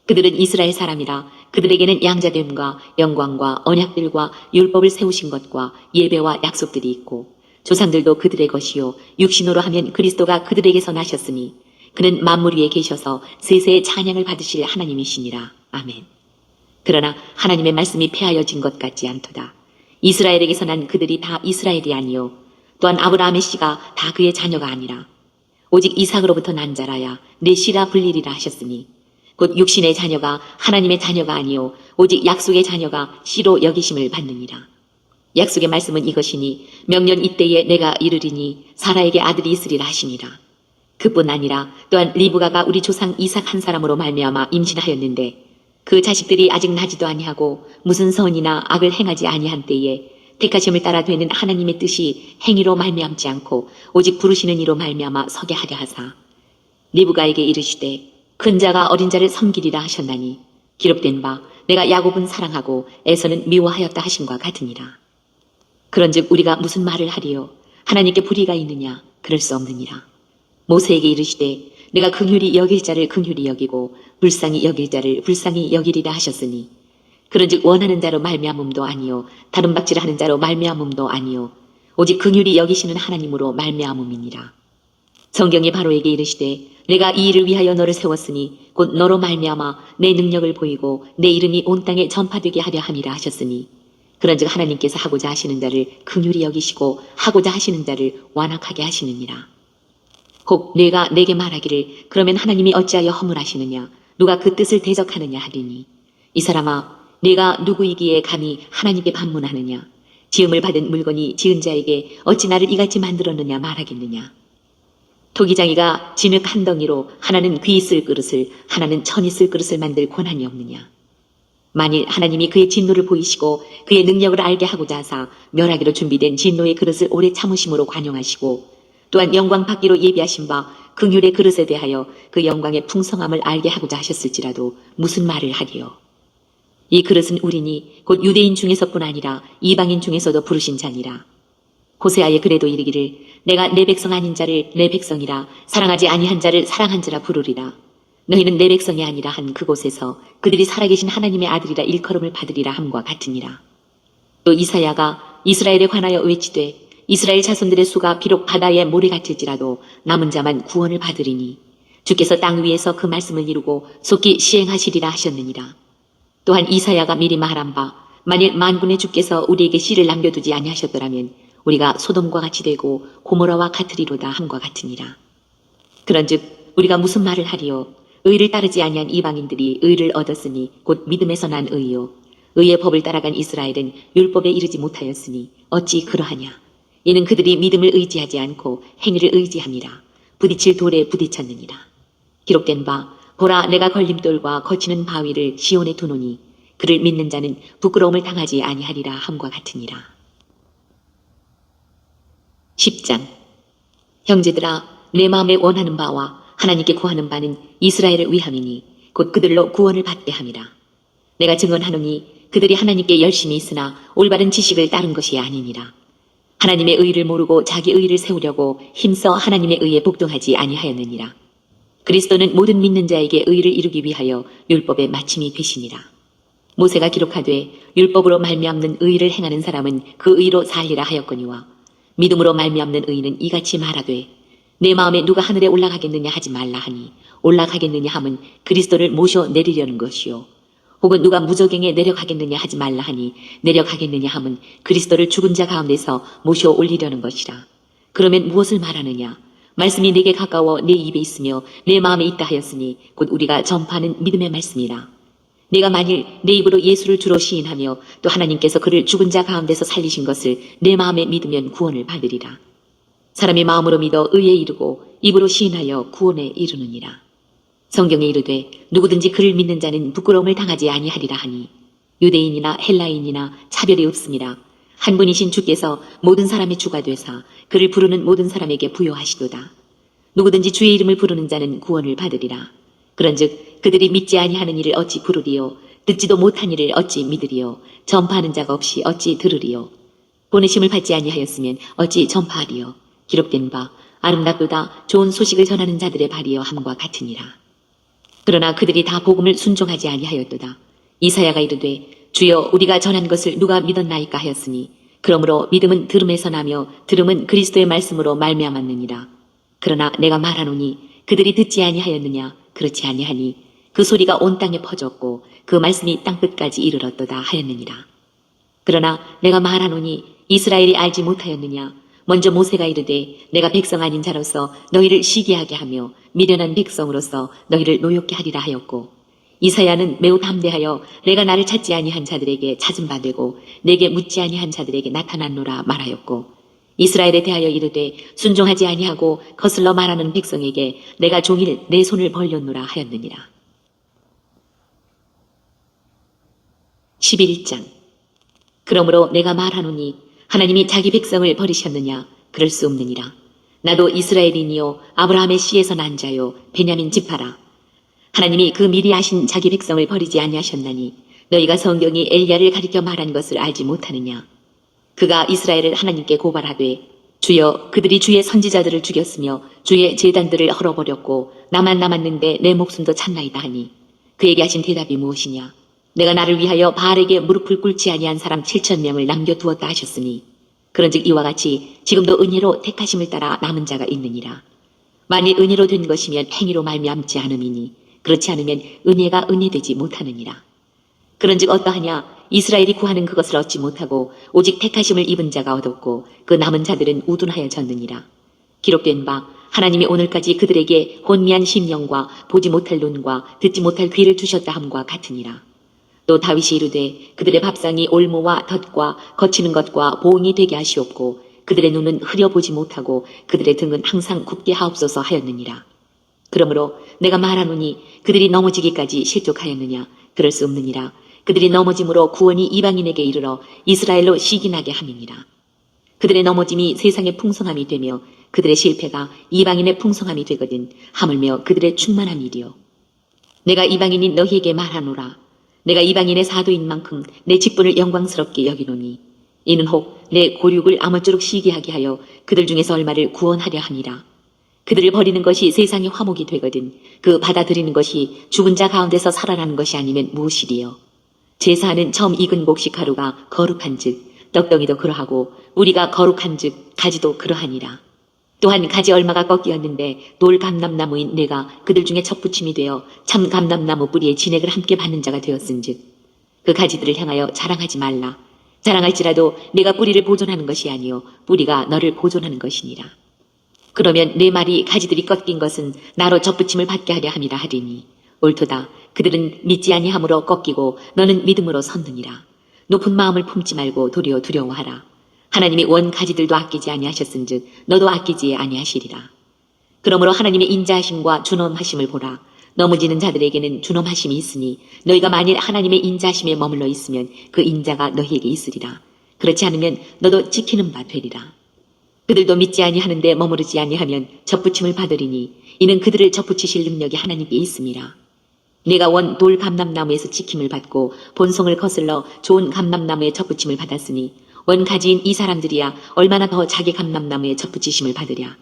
그들은 이스라엘 사람이라 그들에게는 양자됨과 영광과 언약들과 율법을 세우신 것과 예배와 약속들이 있고 조상들도 그들의 것이요 육신으로 하면 그리스도가 그들에게서 나셨으니 그는 만물 위에 계셔서 세세의 찬양을 받으실 하나님이시니라. 아멘. 그러나 하나님의 말씀이 폐하여진 것 같지 않도다. 이스라엘에게서 난 그들이 다 이스라엘이 아니요 또한 아브라함의 씨가 다 그의 자녀가 아니라 오직 이삭으로부터 난 자라야 내 씨라 불리리라 하셨으니 곧 육신의 자녀가 하나님의 자녀가 아니요 오직 약속의 자녀가 씨로 여기심을 받느니라. 약속의 말씀은 이것이니 명년 이때에 내가 이르리니 사라에게 아들이 있으리라 하시니라. 그뿐 아니라 또한 리브가가 우리 조상 이삭 한 사람으로 말미암아 임신하였는데 그 자식들이 아직 나지도 아니하고 무슨 선이나 악을 행하지 아니한 때에 택하심을 따라 되는 하나님의 뜻이 행위로 말미암지 않고 오직 부르시는 이로 말미암아 서게 하려 하사 리브가에게 이르시되 큰 자가 어린 자를 섬기리라 하셨나니 기록된 바 내가 야곱은 사랑하고 에서는 미워하였다 하심과 같으니라. 그런즉 우리가 무슨 말을 하리요 하나님께 불의가 있느냐 그럴 수 없느니라. 모세에게 이르시되 내가 긍휼히 여길 자를 긍휼히 여기고 불쌍히 여길 자를 불쌍히 여기리라 하셨으니 그런즉 원하는 자로 말미암음도 아니요 다른 박질하는 자로 말미암음도 아니요 오직 긍휼히 여기시는 하나님으로 말미암음이니라. 성경이 바로에게 이르시되 내가 이 일을 위하여 너를 세웠으니 곧 너로 말미암아 내 능력을 보이고 내 이름이 온 땅에 전파되게 하려 함이라 하셨으니 그런즉 하나님께서 하고자 하시는 자를 긍휼히 여기시고 하고자 하시는 자를 완악하게 하시느니라. 혹 내가 내게 말하기를 그러면 하나님이 어찌하여 허물하시느냐 누가 그 뜻을 대적하느냐 하리니 이 사람아 내가 누구이기에 감히 하나님께 반문하느냐 지음을 받은 물건이 지은 자에게 어찌 나를 이같이 만들었느냐 말하겠느냐. 토기장이가 진흙 한 덩이로 하나는 귀 있을 그릇을 하나는 천 있을 그릇을 만들 권한이 없느냐. 만일 하나님이 그의 진노를 보이시고 그의 능력을 알게 하고자 하사 멸하기로 준비된 진노의 그릇을 오래 참으심으로 관용하시고 또한 영광 받기로 예비하신 바 긍휼의 그릇에 대하여 그 영광의 풍성함을 알게 하고자 하셨을지라도 무슨 말을 하리요. 이 그릇은 우리니 곧 유대인 중에서뿐 아니라 이방인 중에서도 부르신 자니라. 호세아에 그래도 이르기를 내가 내 백성 아닌 자를 내 백성이라 사랑하지 아니한 자를 사랑한 자라 부르리라. 너희는 내 백성이 아니라 한 그곳에서 그들이 살아계신 하나님의 아들이라 일컬음을 받으리라 함과 같으니라. 또 이사야가 이스라엘에 관하여 외치되 이스라엘 자손들의 수가 비록 바다의 모래 같을지라도 남은 자만 구원을 받으리니 주께서 땅 위에서 그 말씀을 이루고 속히 시행하시리라 하셨느니라. 또한 이사야가 미리 말한 바 만일 만군의 주께서 우리에게 씨를 남겨두지 아니하셨더라면 우리가 소돔과 같이 되고 고모라와 같으리로다 함과 같으니라. 그런즉 우리가 무슨 말을 하리요 의를 따르지 아니한 이방인들이 의를 얻었으니 곧 믿음에서 난 의요 의의 법을 따라간 이스라엘은 율법에 이르지 못하였으니 어찌 그러하냐. 이는 그들이 믿음을 의지하지 않고 행위를 의지함이라. 부딪힐 돌에 부딪혔느니라. 기록된 바 보라 내가 걸림돌과 거치는 바위를 시온에 두노니 그를 믿는 자는 부끄러움을 당하지 아니하리라 함과 같으니라. 10장. 형제들아 내 마음에 원하는 바와 하나님께 구하는 바는 이스라엘을 위함이니 곧 그들로 구원을 받게 함이라. 내가 증언하노니 그들이 하나님께 열심히 있으나 올바른 지식을 따른 것이 아니니라. 하나님의 의를 모르고 자기 의를 세우려고 힘써 하나님의 의에 복종하지 아니하였느니라. 그리스도는 모든 믿는 자에게 의를 이루기 위하여 율법의 마침이 되시니라. 모세가 기록하되 율법으로 말미암는 의를 행하는 사람은 그 의로 살리라 하였거니와 믿음으로 말미암는 의는 이같이 말하되 내 마음에 누가 하늘에 올라가겠느냐 하지 말라 하니 올라가겠느냐 함은 그리스도를 모셔 내리려는 것이요 혹은 누가 무저갱에 내려가겠느냐 하지 말라 하니 내려가겠느냐 함은 그리스도를 죽은 자 가운데서 모셔 올리려는 것이라. 그러면 무엇을 말하느냐. 말씀이 내게 가까워 내 입에 있으며 내 마음에 있다 하였으니 곧 우리가 전파하는 믿음의 말씀이라. 내가 만일 내 입으로 예수를 주로 시인하며 또 하나님께서 그를 죽은 자 가운데서 살리신 것을 내 마음에 믿으면 구원을 받으리라. 사람이 마음으로 믿어 의에 이르고 입으로 시인하여 구원에 이르느니라. 성경에 이르되 누구든지 그를 믿는 자는 부끄러움을 당하지 아니하리라 하니 유대인이나 헬라인이나 차별이 없음이라. 한 분이신 주께서 모든 사람의 주가 되사 그를 부르는 모든 사람에게 부여하시도다. 누구든지 주의 이름을 부르는 자는 구원을 받으리라. 그런즉 그들이 믿지 아니하는 이를 어찌 부르리요 듣지도 못한 이를 어찌 믿으리요 전파하는 자가 없이 어찌 들으리요 보내심을 받지 아니하였으면 어찌 전파하리요 기록된 바 아름답도다 좋은 소식을 전하는 자들의 발이여 함과 같으니라. 그러나 그들이 다 복음을 순종하지 아니하였도다. 이사야가 이르되 주여 우리가 전한 것을 누가 믿었나이까 하였으니 그러므로 믿음은 들음에서 나며 들음은 그리스도의 말씀으로 말미암았느니라. 그러나 내가 말하노니 그들이 듣지 아니하였느냐 그렇지 아니하니 그 소리가 온 땅에 퍼졌고 그 말씀이 땅끝까지 이르렀도다 하였느니라. 그러나 내가 말하노니 이스라엘이 알지 못하였느냐 먼저 모세가 이르되 내가 백성 아닌 자로서 너희를 시기하게 하며 미련한 백성으로서 너희를 노엽게 하리라 하였고 이사야는 매우 담대하여 내가 나를 찾지 아니한 자들에게 찾은 바 되고 내게 묻지 아니한 자들에게 나타났노라 말하였고 이스라엘에 대하여 이르되 순종하지 아니하고 거슬러 말하는 백성에게 내가 종일 내 손을 벌렸노라 하였느니라. 11장 그러므로 내가 말하노니 하나님이 자기 백성을 버리셨느냐 그럴 수 없느니라. 나도 이스라엘인이요 아브라함의 씨에서 난 자요 베냐민 지파라. 하나님이 그 미리 아신 자기 백성을 버리지 아니하셨나니 너희가 성경이 엘리야를 가리켜 말한 것을 알지 못하느냐. 그가 이스라엘을 하나님께 고발하되 주여 그들이 주의 선지자들을 죽였으며 주의 제단들을 헐어버렸고 나만 남았는데 내 목숨도 찾나이다 하니 그에게 하신 대답이 무엇이냐. 내가 나를 위하여 바알에게 무릎을 꿇지 아니한 사람 7,000명을 남겨두었다 하셨으니 그런즉 이와 같이 지금도 은혜로 택하심을 따라 남은 자가 있느니라. 만일 은혜로 된 것이면 행위로 말미암지 않음이니 그렇지 않으면 은혜가 은혜되지 못하느니라. 그런즉 어떠하냐 이스라엘이 구하는 그것을 얻지 못하고 오직 택하심을 입은 자가 얻었고 그 남은 자들은 우둔하여 졌느니라. 기록된 바 하나님이 오늘까지 그들에게 혼미한 심령과 보지 못할 눈과 듣지 못할 귀를 주셨다 함과 같으니라. 또 다윗이 이르되 그들의 밥상이 올무와 덫과 거치는 것과 보응이 되게 하시옵고 그들의 눈은 흐려보지 못하고 그들의 등은 항상 굳게 하옵소서 하였느니라. 그러므로 내가 말하노니 그들이 넘어지기까지 실족하였느냐 그럴 수 없느니라. 그들이 넘어짐으로 구원이 이방인에게 이르러 이스라엘로 시기나게 함이니라. 그들의 넘어짐이 세상의 풍성함이 되며 그들의 실패가 이방인의 풍성함이 되거든 하물며 그들의 충만함이리요. 내가 이방인인 너희에게 말하노라. 내가 이방인의 사도인 만큼 내 직분을 영광스럽게 여기노니 이는 혹 내 고륙을 아무쪼록 시기하게 하여 그들 중에서 얼마를 구원하려 함이라. 그들을 버리는 것이 세상의 화목이 되거든 그 받아들이는 것이 죽은 자 가운데서 살아나는 것이 아니면 무엇이리요. 제사하는 처음 익은 곡식 가루가 거룩한 즉 떡덩이도 그러하고 우리가 거룩한 즉 가지도 그러하니라. 또한 가지 얼마가 꺾이었는데 돌 감람나무인 내가 그들 중에 첫부침이 되어 참 감람나무 뿌리에 진액을 함께 받는 자가 되었은즉 그 가지들을 향하여 자랑하지 말라. 자랑할지라도 내가 뿌리를 보존하는 것이 아니요 뿌리가 너를 보존하는 것이니라. 그러면 내 말이 가지들이 꺾인 것은 나로 첫부침을 받게 하려 함이라 하리니 옳도다. 그들은 믿지 아니함으로 꺾이고 너는 믿음으로 섰느니라. 높은 마음을 품지 말고 도리어 두려워하라. 하나님이 원 가지들도 아끼지 아니하셨은즉 너도 아끼지 아니하시리라. 그러므로 하나님의 인자하심과 준엄하심을 보라. 넘어지는 자들에게는 준엄하심이 있으니 너희가 만일 하나님의 인자하심에 머물러 있으면 그 인자가 너희에게 있으리라. 그렇지 않으면 너도 지키는 바 되리라. 그들도 믿지 아니하는데 머무르지 아니하면 접붙임을 받으리니 이는 그들을 접붙이실 능력이 하나님께 있음이라. 내가 원 돌 감람나무에서 지킴을 받고 본성을 거슬러 좋은 감람나무에 접붙임을 받았으니 원 가지인 이 사람들이야 얼마나 더 자기 감람나무에 접붙이심을 받으랴.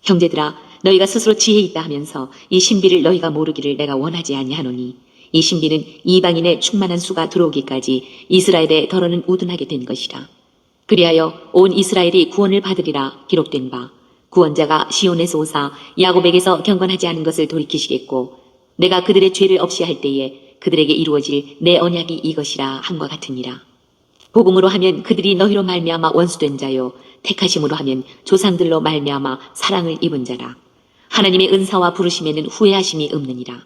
형제들아 너희가 스스로 지혜 있다 하면서 이 신비를 너희가 모르기를 내가 원하지 아니하노니 이 신비는 이방인의 충만한 수가 들어오기까지 이스라엘의 더러는 우둔하게 된 것이라. 그리하여 온 이스라엘이 구원을 받으리라 기록된 바 구원자가 시온에서 오사 야곱에게서 경건하지 않은 것을 돌이키시겠고 내가 그들의 죄를 없이 할 때에 그들에게 이루어질 내 언약이 이것이라 함과 같으니라. 복음으로 하면 그들이 너희로 말미암아 원수된 자요 택하심으로 하면 조상들로 말미암아 사랑을 입은 자라. 하나님의 은사와 부르심에는 후회하심이 없느니라.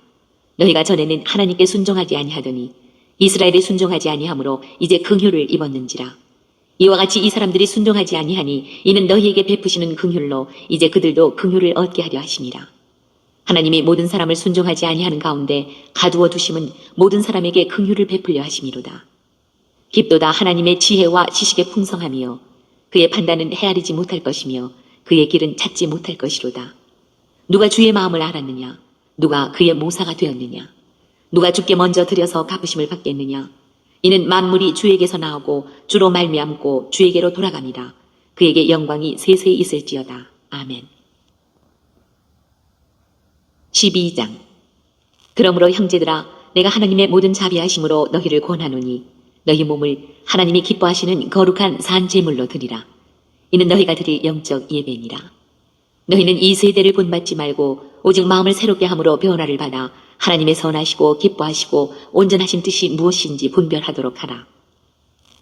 너희가 전에는 하나님께 순종하지 아니하더니 이스라엘에 순종하지 아니하므로 이제 긍휼을 입었는지라. 이와 같이 이 사람들이 순종하지 아니하니 이는 너희에게 베푸시는 긍휼로 이제 그들도 긍휼을 얻게 하려 하심이라. 하나님이 모든 사람을 순종하지 아니하는 가운데 가두어 두심은 모든 사람에게 긍휼을 베풀려 하심이로다. 깊도다 하나님의 지혜와 지식의 풍성함이요 그의 판단은 헤아리지 못할 것이며 그의 길은 찾지 못할 것이로다. 누가 주의 마음을 알았느냐? 누가 그의 모사가 되었느냐? 누가 주께 먼저 드려서 갚으심을 받겠느냐? 이는 만물이 주에게서 나오고 주로 말미암고 주에게로 돌아갑니다. 그에게 영광이 세세히 있을지어다. 아멘. 12장. 그러므로 형제들아, 내가 하나님의 모든 자비하심으로 너희를 권하노니 너희 몸을 하나님이 기뻐하시는 거룩한 산 제물로 드리라. 이는 너희가 드릴 영적 예배니라. 너희는 이 세대를 본받지 말고 오직 마음을 새롭게 함으로 변화를 받아 하나님의 선하시고 기뻐하시고 온전하신 뜻이 무엇인지 분별하도록 하라.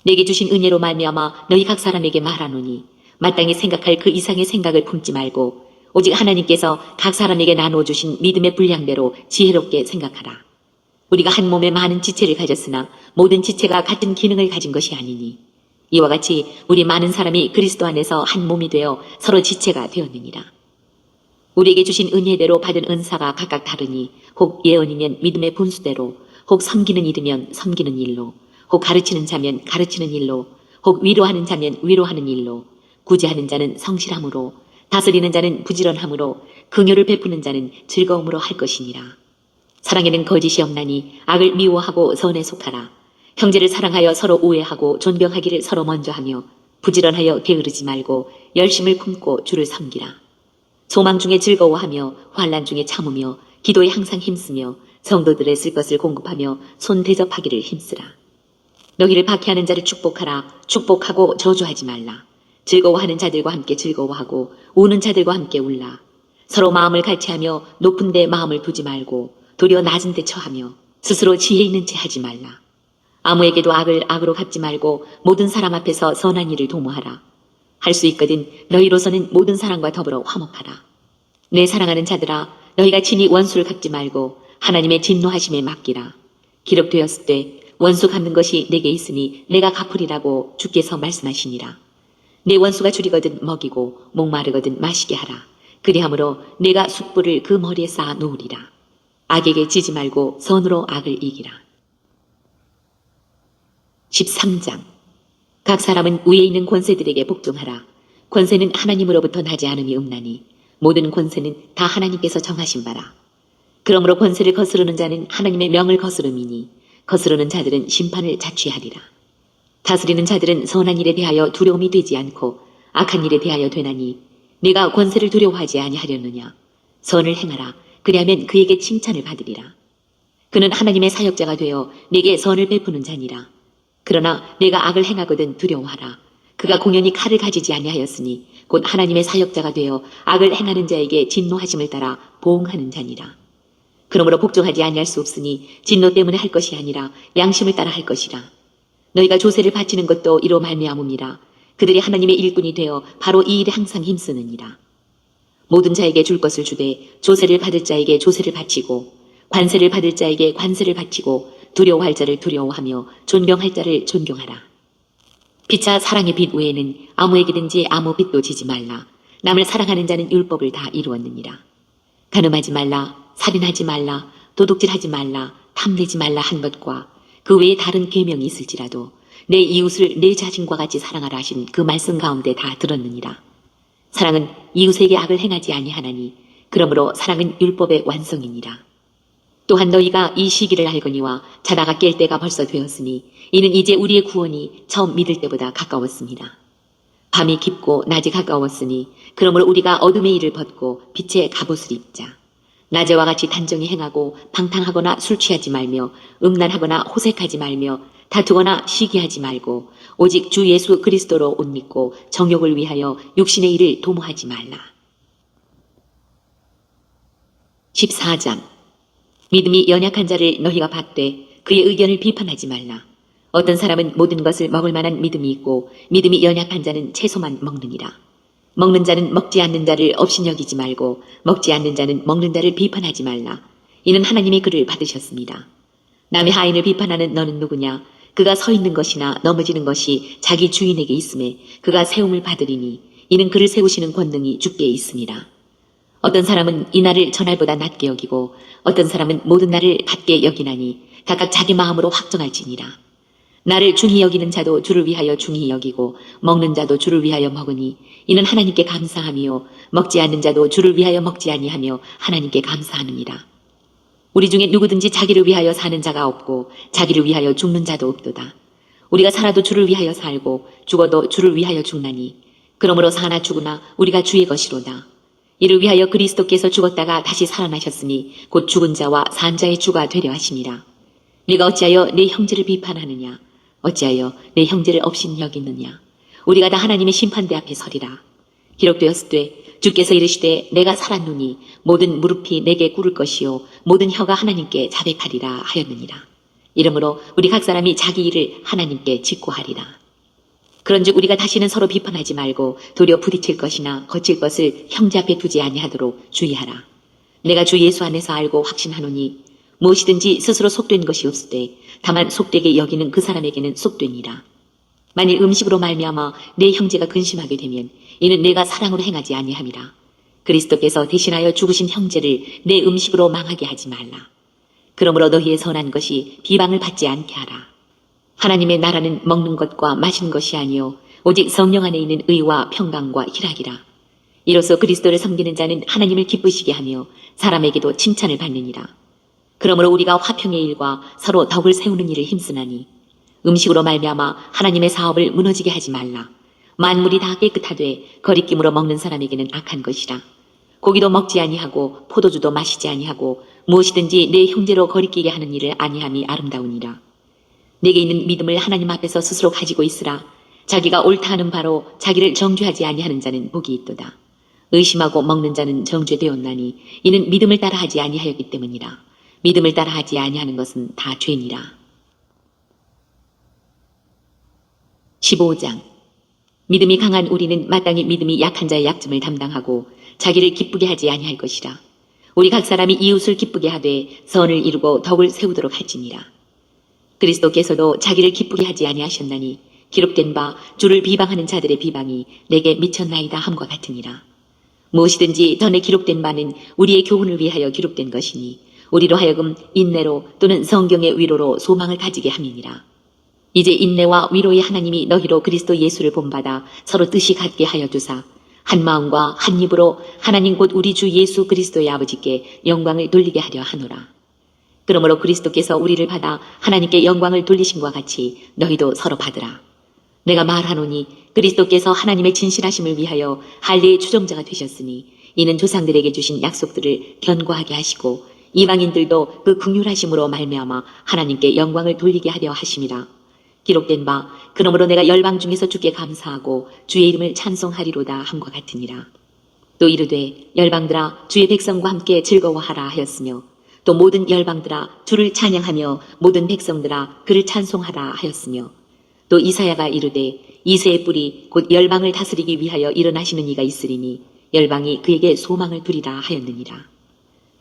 내게 주신 은혜로 말미암아 너희 각 사람에게 말하노니 마땅히 생각할 그 이상의 생각을 품지 말고 오직 하나님께서 각 사람에게 나누어 주신 믿음의 분량대로 지혜롭게 생각하라. 우리가 한 몸에 많은 지체를 가졌으나 모든 지체가 같은 기능을 가진 것이 아니니 이와 같이 우리 많은 사람이 그리스도 안에서 한 몸이 되어 서로 지체가 되었느니라. 우리에게 주신 은혜대로 받은 은사가 각각 다르니 혹 예언이면 믿음의 분수대로, 혹 섬기는 일이면 섬기는 일로, 혹 가르치는 자면 가르치는 일로, 혹 위로하는 자면 위로하는 일로, 구제하는 자는 성실함으로, 다스리는 자는 부지런함으로, 긍휼을 베푸는 자는 즐거움으로 할 것이니라. 사랑에는 거짓이 없나니 악을 미워하고 선에 속하라. 형제를 사랑하여 서로 우애하고 존경하기를 서로 먼저 하며 부지런하여 게으르지 말고 열심을 품고 주를 섬기라. 소망 중에 즐거워하며 환난 중에 참으며 기도에 항상 힘쓰며 성도들의 쓸 것을 공급하며 손 대접하기를 힘쓰라. 너희를 박해하는 자를 축복하라. 축복하고 저주하지 말라. 즐거워하는 자들과 함께 즐거워하고 우는 자들과 함께 울라. 서로 마음을 같이하며 높은 데 마음을 두지 말고 도리어 낮은 데 처하며 스스로 지혜 있는 채 하지 말라. 아무에게도 악을 악으로 갚지 말고 모든 사람 앞에서 선한 일을 도모하라. 할 수 있거든 너희로서는 모든 사람과 더불어 화목하라. 내 사랑하는 자들아, 너희가 친히 원수를 갚지 말고 하나님의 진노하심에 맡기라. 기록되었을 때 원수 갚는 것이 내게 있으니 내가 갚으리라고 주께서 말씀하시니라. 내 원수가 줄이거든 먹이고 목마르거든 마시게 하라. 그리함으로 내가 숯불을 그 머리에 쌓아 놓으리라. 악에게 지지 말고 선으로 악을 이기라. 13장. 각 사람은 위에 있는 권세들에게 복종하라. 권세는 하나님으로부터 나지 않음이 없나니 모든 권세는 다 하나님께서 정하신 바라. 그러므로 권세를 거스르는 자는 하나님의 명을 거스름이니 거스르는 자들은 심판을 자취하리라. 다스리는 자들은 선한 일에 대하여 두려움이 되지 않고 악한 일에 대하여 되나니 네가 권세를 두려워하지 아니하려느냐. 선을 행하라. 그리하면 그에게 칭찬을 받으리라. 그는 하나님의 사역자가 되어 네게 선을 베푸는 자니라. 그러나 내가 악을 행하거든 두려워하라. 그가 공연히 칼을 가지지 아니하였으니 곧 하나님의 사역자가 되어 악을 행하는 자에게 진노하심을 따라 보응하는 자니라. 그러므로 복종하지 아니할 수 없으니 진노 때문에 할 것이 아니라 양심을 따라 할 것이라. 너희가 조세를 바치는 것도 이로 말미암음이라. 그들이 하나님의 일꾼이 되어 바로 이 일에 항상 힘쓰느니라. 모든 자에게 줄 것을 주되 조세를 받을 자에게 조세를 바치고 관세를 받을 자에게 관세를 바치고 두려워할 자를 두려워하며 존경할 자를 존경하라. 피차 사랑의 빛 외에는 아무에게든지 아무 빛도 지지 말라. 남을 사랑하는 자는 율법을 다 이루었느니라. 간음하지 말라, 살인하지 말라, 도둑질하지 말라, 탐내지 말라 한 것과 그 외에 다른 계명이 있을지라도 내 이웃을 내 자신과 같이 사랑하라 하신 그 말씀 가운데 다 들었느니라. 사랑은 이웃에게 악을 행하지 아니하나니 그러므로 사랑은 율법의 완성이니라. 또한 너희가 이 시기를 알거니와 자다가 깰 때가 벌써 되었으니 이는 이제 우리의 구원이 처음 믿을 때보다 가까웠습니다. 밤이 깊고 낮이 가까웠으니 그러므로 우리가 어둠의 일을 벗고 빛의 갑옷을 입자. 낮에와 같이 단정히 행하고 방탕하거나 술 취하지 말며 음란하거나 호색하지 말며 다투거나 시기하지 말고 오직 주 예수 그리스도로 옷 입고 정욕을 위하여 육신의 일을 도모하지 말라. 14장. 믿음이 연약한 자를 너희가 받되 그의 의견을 비판하지 말라. 어떤 사람은 모든 것을 먹을 만한 믿음이 있고 믿음이 연약한 자는 채소만 먹느니라. 먹는 자는 먹지 않는 자를 업신여기지 말고 먹지 않는 자는 먹는 자를 비판하지 말라. 이는 하나님의 글을 받으셨습니다. 남의 하인을 비판하는 너는 누구냐? 그가 서 있는 것이나 넘어지는 것이 자기 주인에게 있음에 그가 세움을 받으리니 이는 그를 세우시는 권능이 주께 있습니다. 어떤 사람은 이 날을 전날보다 낮게 여기고 어떤 사람은 모든 날을 같게 여기나니 각각 자기 마음으로 확정할지니라. 나를 중히 여기는 자도 주를 위하여 중히 여기고 먹는 자도 주를 위하여 먹으니 이는 하나님께 감사함이요 먹지 않는 자도 주를 위하여 먹지 아니하며 하나님께 감사하느니라. 우리 중에 누구든지 자기를 위하여 사는 자가 없고 자기를 위하여 죽는 자도 없도다. 우리가 살아도 주를 위하여 살고 죽어도 주를 위하여 죽나니 그러므로 사나 죽으나 우리가 주의 것이로다. 이를 위하여 그리스도께서 죽었다가 다시 살아나셨으니 곧 죽은 자와 산 자의 주가 되려 하심이라. 네가 어찌하여 내 형제를 비판하느냐? 어찌하여 내 형제를 업신 여기느냐? 우리가 다 하나님의 심판대 앞에 서리라. 기록되었으되 주께서 이르시되 내가 살았노니 모든 무릎이 내게 꿇을 것이요 모든 혀가 하나님께 자백하리라 하였느니라. 이러므로 우리 각 사람이 자기 일을 하나님께 직고하리라. 그런즉 우리가 다시는 서로 비판하지 말고 도리어 부딪힐 것이나 거칠 것을 형제 앞에 두지 아니하도록 주의하라. 내가 주 예수 안에서 알고 확신하노니 무엇이든지 스스로 속된 것이 없으되 다만 속되게 여기는 그 사람에게는 속되니라. 만일 음식으로 말미암아 내 형제가 근심하게 되면 이는 내가 사랑으로 행하지 아니함이라. 그리스도께서 대신하여 죽으신 형제를 내 음식으로 망하게 하지 말라. 그러므로 너희의 선한 것이 비방을 받지 않게 하라. 하나님의 나라는 먹는 것과 마시는 것이 아니요 오직 성령 안에 있는 의와 평강과 희락이라. 이로써 그리스도를 섬기는 자는 하나님을 기쁘시게 하며 사람에게도 칭찬을 받느니라. 그러므로 우리가 화평의 일과 서로 덕을 세우는 일을 힘쓰나니 음식으로 말미암아 하나님의 사업을 무너지게 하지 말라. 만물이 다 깨끗하되 거리낌으로 먹는 사람에게는 악한 것이라. 고기도 먹지 아니하고 포도주도 마시지 아니하고 무엇이든지 내 형제로 거리끼게 하는 일을 아니함이 아름다우니라. 내게 있는 믿음을 하나님 앞에서 스스로 가지고 있으라. 자기가 옳다 하는 바로 자기를 정죄하지 아니하는 자는 복이 있도다. 의심하고 먹는 자는 정죄되었나니 이는 믿음을 따라 하지 아니하였기 때문이라. 믿음을 따라 하지 아니하는 것은 다 죄니라. 15장. 믿음이 강한 우리는 마땅히 믿음이 약한 자의 약점을 담당하고 자기를 기쁘게 하지 아니할 것이라. 우리 각 사람이 이웃을 기쁘게 하되 선을 이루고 덕을 세우도록 할지니라. 그리스도께서도 자기를 기쁘게 하지 아니하셨나니 기록된 바 주를 비방하는 자들의 비방이 내게 미쳤나이다 함과 같으니라. 무엇이든지 전에 기록된 바는 우리의 교훈을 위하여 기록된 것이니 우리로 하여금 인내로 또는 성경의 위로로 소망을 가지게 함이니라. 이제 인내와 위로의 하나님이 너희로 그리스도 예수를 본받아 서로 뜻이 같게 하여 두사 한 마음과 한 입으로 하나님 곧 우리 주 예수 그리스도의 아버지께 영광을 돌리게 하려 하노라. 그러므로 그리스도께서 우리를 받아 하나님께 영광을 돌리심과 같이 너희도 서로 받으라. 내가 말하노니 그리스도께서 하나님의 진실하심을 위하여 할례의 추종자가 되셨으니 이는 조상들에게 주신 약속들을 견고하게 하시고 이방인들도 그 긍휼하심으로 말미암아 하나님께 영광을 돌리게 하려 하심이라. 기록된 바 그러므로 내가 열방 중에서 주께 감사하고 주의 이름을 찬송하리로다 함과 같으니라. 또 이르되 열방들아 주의 백성과 함께 즐거워하라 하였으며 또 모든 열방들아 주를 찬양하며 모든 백성들아 그를 찬송하라 하였으며 또 이사야가 이르되 이새의 뿔이 곧 열방을 다스리기 위하여 일어나시는 이가 있으리니 열방이 그에게 소망을 두리라 하였느니라.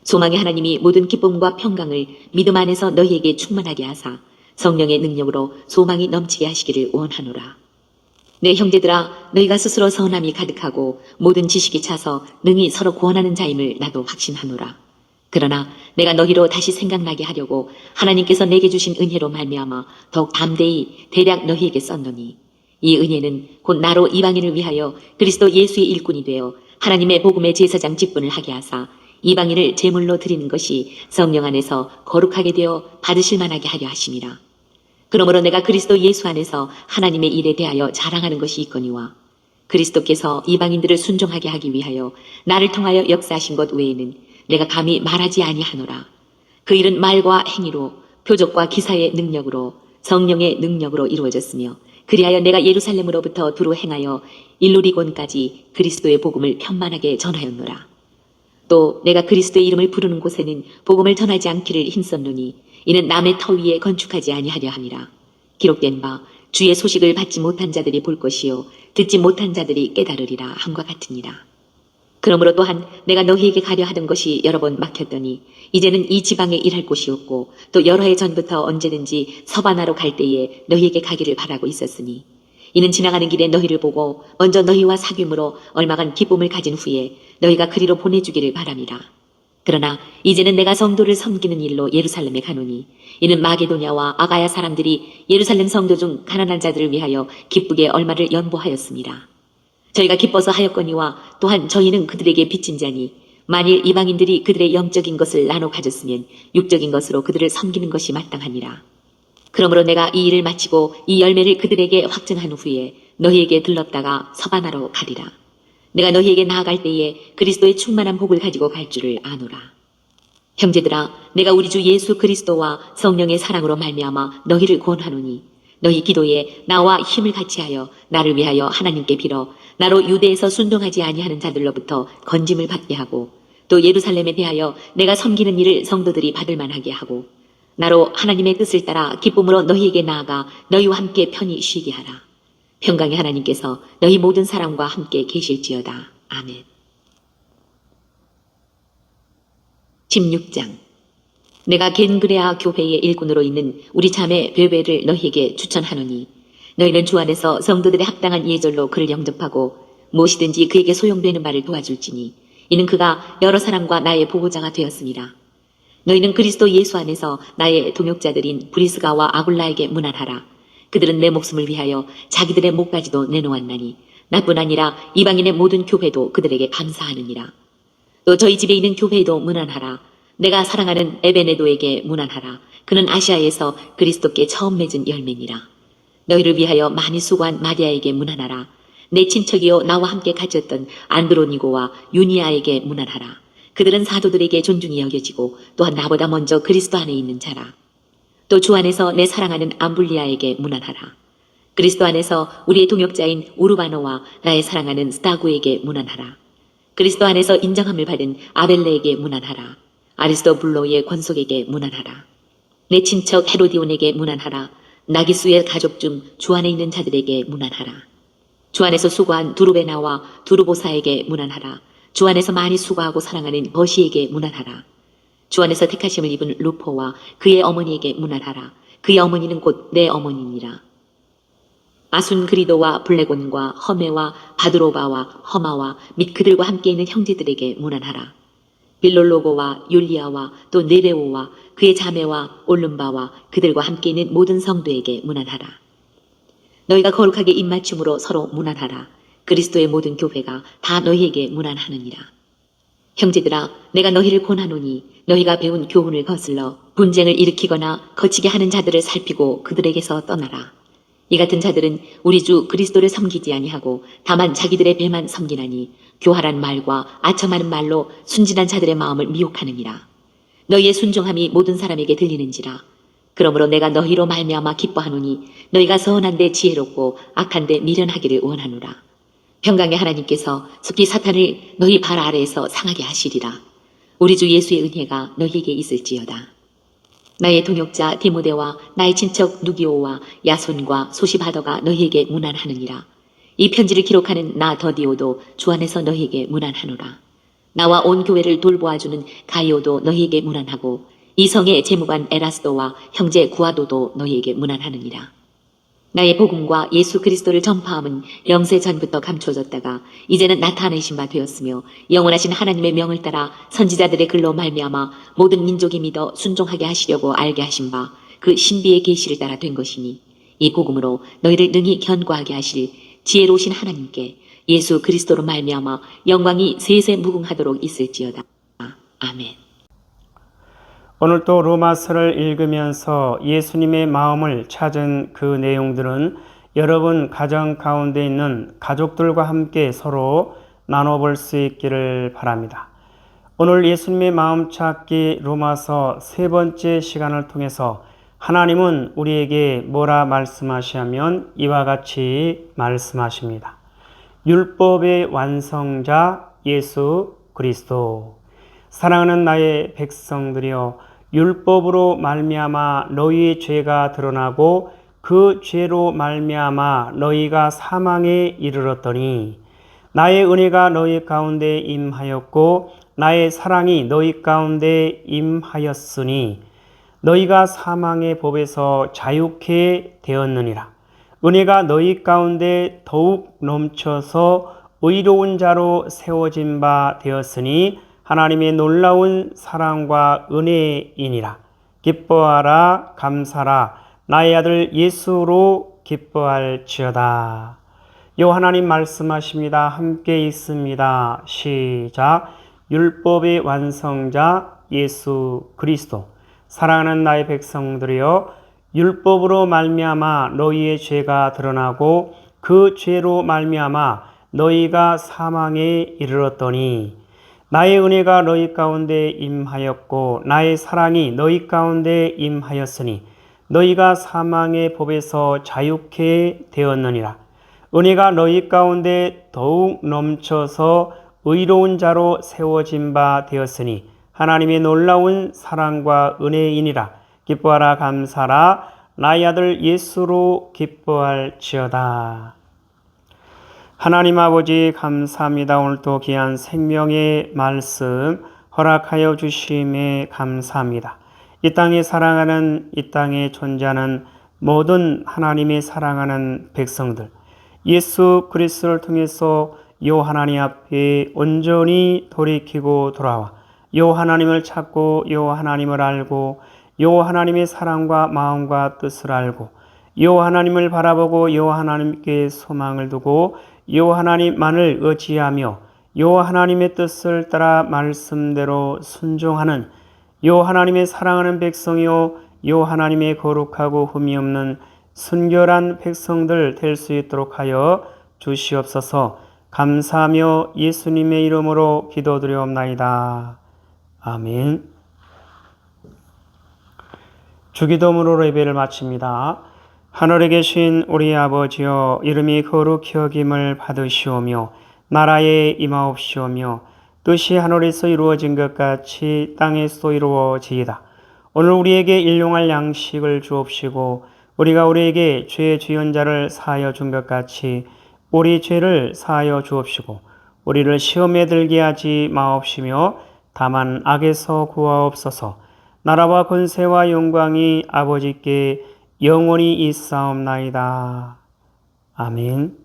소망의 하나님이 모든 기쁨과 평강을 믿음 안에서 너희에게 충만하게 하사 성령의 능력으로 소망이 넘치게 하시기를 원하노라. 내 형제들아 너희가 스스로 선함이 가득하고 모든 지식이 차서 능히 서로 구원하는 자임을 나도 확신하노라. 그러나 내가 너희로 다시 생각나게 하려고 하나님께서 내게 주신 은혜로 말미암아 더욱 담대히 대략 너희에게 썼노니 이 은혜는 곧 나로 이방인을 위하여 그리스도 예수의 일꾼이 되어 하나님의 복음의 제사장 직분을 하게 하사 이방인을 제물로 드리는 것이 성령 안에서 거룩하게 되어 받으실 만하게 하려 하심이라. 그러므로 내가 그리스도 예수 안에서 하나님의 일에 대하여 자랑하는 것이 있거니와 그리스도께서 이방인들을 순종하게 하기 위하여 나를 통하여 역사하신 것 외에는 내가 감히 말하지 아니하노라. 그 일은 말과 행위로 표적과 기사의 능력으로 성령의 능력으로 이루어졌으며 그리하여 내가 예루살렘으로부터 두루 행하여 일루리곤까지 그리스도의 복음을 편만하게 전하였노라. 또 내가 그리스도의 이름을 부르는 곳에는 복음을 전하지 않기를 힘썼노니 이는 남의 터 위에 건축하지 아니하려 함이라. 기록된 바 주의 소식을 받지 못한 자들이 볼 것이요 듣지 못한 자들이 깨달으리라 함과 같으니라. 그러므로 또한 내가 너희에게 가려 하던 것이 여러 번 막혔더니 이제는 이 지방에 일할 곳이 없고 또 여러 해 전부터 언제든지 서바나로 갈 때에 너희에게 가기를 바라고 있었으니 이는 지나가는 길에 너희를 보고 먼저 너희와 사귐으로 얼마간 기쁨을 가진 후에 너희가 그리로 보내주기를 바람이라. 그러나 이제는 내가 성도를 섬기는 일로 예루살렘에 가노니 이는 마게도냐와 아가야 사람들이 예루살렘 성도 중 가난한 자들을 위하여 기쁘게 얼마를 연보하였습니다. 저희가 기뻐서 하였거니와 또한 저희는 그들에게 빚진 자니 만일 이방인들이 그들의 영적인 것을 나눠 가졌으면 육적인 것으로 그들을 섬기는 것이 마땅하니라. 그러므로 내가 이 일을 마치고 이 열매를 그들에게 확증한 후에 너희에게 들렀다가 서바나로 가리라. 내가 너희에게 나아갈 때에 그리스도의 충만한 복을 가지고 갈 줄을 아노라. 형제들아, 내가 우리 주 예수 그리스도와 성령의 사랑으로 말미암아 너희를 권하노니 너희 기도에 나와 힘을 같이하여 나를 위하여 하나님께 빌어 나로 유대에서 순종하지 아니하는 자들로부터 건짐을 받게 하고 또 예루살렘에 대하여 내가 섬기는 일을 성도들이 받을 만하게 하고 나로 하나님의 뜻을 따라 기쁨으로 너희에게 나아가 너희와 함께 편히 쉬게 하라. 평강의 하나님께서 너희 모든 사람과 함께 계실지어다. 아멘. 16장. 내가 겐그레아 교회의 일꾼으로 있는 우리 자매 베베를 너희에게 추천하노니 너희는 주 안에서 성도들의 합당한 예절로 그를 영접하고 무엇이든지 그에게 소용되는 바를 도와줄지니 이는 그가 여러 사람과 나의 보호자가 되었습니다. 너희는 그리스도 예수 안에서 나의 동역자들인 브리스가와 아굴라에게 문안하라. 그들은 내 목숨을 위하여 자기들의 목까지도 내놓았나니 나뿐 아니라 이방인의 모든 교회도 그들에게 감사하느니라. 또 저희 집에 있는 교회에도 문안하라. 내가 사랑하는 에베네도에게 문안하라. 그는 아시아에서 그리스도께 처음 맺은 열매니라. 너희를 위하여 많이 수고한 마리아에게 문안하라. 내 친척이요 나와 함께 갇혔던 안드로니고와 유니아에게 문안하라. 그들은 사도들에게 존중이 여겨지고 또한 나보다 먼저 그리스도 안에 있는 자라. 또 주 안에서 내 사랑하는 암블리아에게 문안하라. 그리스도 안에서 우리의 동역자인 우르바노와 나의 사랑하는 스타구에게 문안하라. 그리스도 안에서 인정함을 받은 아벨레에게 문안하라. 아리스토블로의 권속에게 문안하라. 내 친척 헤로디온에게 문안하라. 나기수의 가족 중 주 안에 있는 자들에게 문안하라. 주 안에서 수고한 두루베나와 두루보사에게 문안하라. 주 안에서 많이 수고하고 사랑하는 버시에게 문안하라. 주 안에서 택하심을 입은 루포와 그의 어머니에게 문안하라. 그의 어머니는 곧 내 어머니니라. 아순그리도와 블레곤과 허메와 바드로바와 허마와 및 그들과 함께 있는 형제들에게 문안하라. 빌롤로고와 율리아와 또 네레오와 그의 자매와 올름바와 그들과 함께 있는 모든 성도에게 문안하라. 너희가 거룩하게 입맞춤으로 서로 문안하라. 그리스도의 모든 교회가 다 너희에게 문안하느니라. 형제들아, 내가 너희를 권하노니 너희가 배운 교훈을 거슬러 분쟁을 일으키거나 거치게 하는 자들을 살피고 그들에게서 떠나라. 이 같은 자들은 우리 주 그리스도를 섬기지 아니하고 다만 자기들의 배만 섬기나니 교활한 말과 아첨하는 말로 순진한 자들의 마음을 미혹하느니라. 너희의 순종함이 모든 사람에게 들리는지라. 그러므로 내가 너희로 말미암아 기뻐하노니 너희가 선한데 지혜롭고 악한데 미련하기를 원하노라. 평강의 하나님께서 속히 사탄을 너희 발 아래에서 상하게 하시리라. 우리 주 예수의 은혜가 너희에게 있을지어다. 나의 동역자 디모데와 나의 친척 누기오와 야손과 소시바더가 너희에게 문안하느니라. 이 편지를 기록하는 나 더디오도 주 안에서 너희에게 문안하노라. 나와 온 교회를 돌보아주는 가이오도 너희에게 문안하고 이 성의 재무관 에라스도와 형제 구아도도 너희에게 문안하느니라. 나의 복음과 예수 그리스도를 전파함은 영세 전부터 감춰졌다가 이제는 나타내신 바 되었으며 영원하신 하나님의 명을 따라 선지자들의 글로 말미암아 모든 민족이 믿어 순종하게 하시려고 알게 하신 바 그 신비의 계시를 따라 된 것이니 이 복음으로 너희를 능히 견고하게 하실 지혜로우신 하나님께 예수 그리스도로 말미암아 영광이 세세 무궁하도록 있을지어다. 아멘.
오늘 또 로마서를 읽으면서 예수님의 마음을 찾은 그 내용들은 여러분 가정 가운데 있는 가족들과 함께 서로 나눠볼 수 있기를 바랍니다. 오늘 예수님의 마음 찾기 로마서 세 번째 시간을 통해서 하나님은 우리에게 뭐라 말씀하시냐면 이와 같이 말씀하십니다. 율법의 완성자 예수 그리스도. 사랑하는 나의 백성들이여, 율법으로 말미암아 너희의 죄가 드러나고 그 죄로 말미암아 너희가 사망에 이르렀더니 나의 은혜가 너희 가운데 임하였고 나의 사랑이 너희 가운데 임하였으니 너희가 사망의 법에서 자유케 되었느니라. 은혜가 너희 가운데 더욱 넘쳐서 의로운 자로 세워진 바 되었으니 하나님의 놀라운 사랑과 은혜이니라. 기뻐하라 감사라 나의 아들 예수로 기뻐할지어다. 요 하나님 말씀하십니다. 함께 있습니다. 시작. 율법의 완성자 예수 그리스도. 사랑하는 나의 백성들이여, 율법으로 말미암아 너희의 죄가 드러나고 그 죄로 말미암아 너희가 사망에 이르렀더니 나의 은혜가 너희 가운데 임하였고 나의 사랑이 너희 가운데 임하였으니 너희가 사망의 법에서 자유케 되었느니라. 은혜가 너희 가운데 더욱 넘쳐서 의로운 자로 세워진 바 되었으니 하나님의 놀라운 사랑과 은혜이니라. 기뻐하라 감사라. 나의 아들 예수로 기뻐할지어다. 하나님 아버지 감사합니다. 오늘도 귀한 생명의 말씀 허락하여 주심에 감사합니다. 이 땅에 사랑하는, 이 땅에 존재하는 모든 하나님이 사랑하는 백성들, 예수 그리스도를 통해서 요 하나님 앞에 온전히 돌이키고 돌아와 요 하나님을 찾고 요 하나님을 알고 요 하나님의 사랑과 마음과 뜻을 알고 요 하나님을 바라보고 요 하나님께 소망을 두고 요 하나님만을 의지하며 요 하나님의 뜻을 따라 말씀대로 순종하는 요 하나님의 사랑하는 백성이요 요 하나님의 거룩하고 흠이 없는 순결한 백성들 될 수 있도록 하여 주시옵소서. 감사하며 예수님의 이름으로 기도드리옵나이다. 아멘. 주기도문으로 예배를 마칩니다. 하늘에 계신 우리 아버지여, 이름이 거룩히 여김을 받으시오며 나라에 임하옵시오며 뜻이 하늘에서 이루어진 것 같이 땅에서도 이루어지이다. 오늘 우리에게 일용할 양식을 주옵시고 우리가 우리에게 죄 지은 자를 사하여 준 것 같이 우리 죄를 사하여 주옵시고 우리를 시험에 들게 하지 마옵시며 다만 악에서 구하옵소서. 나라와 권세와 영광이 아버지께 영원히 있사옵나이다. 아멘.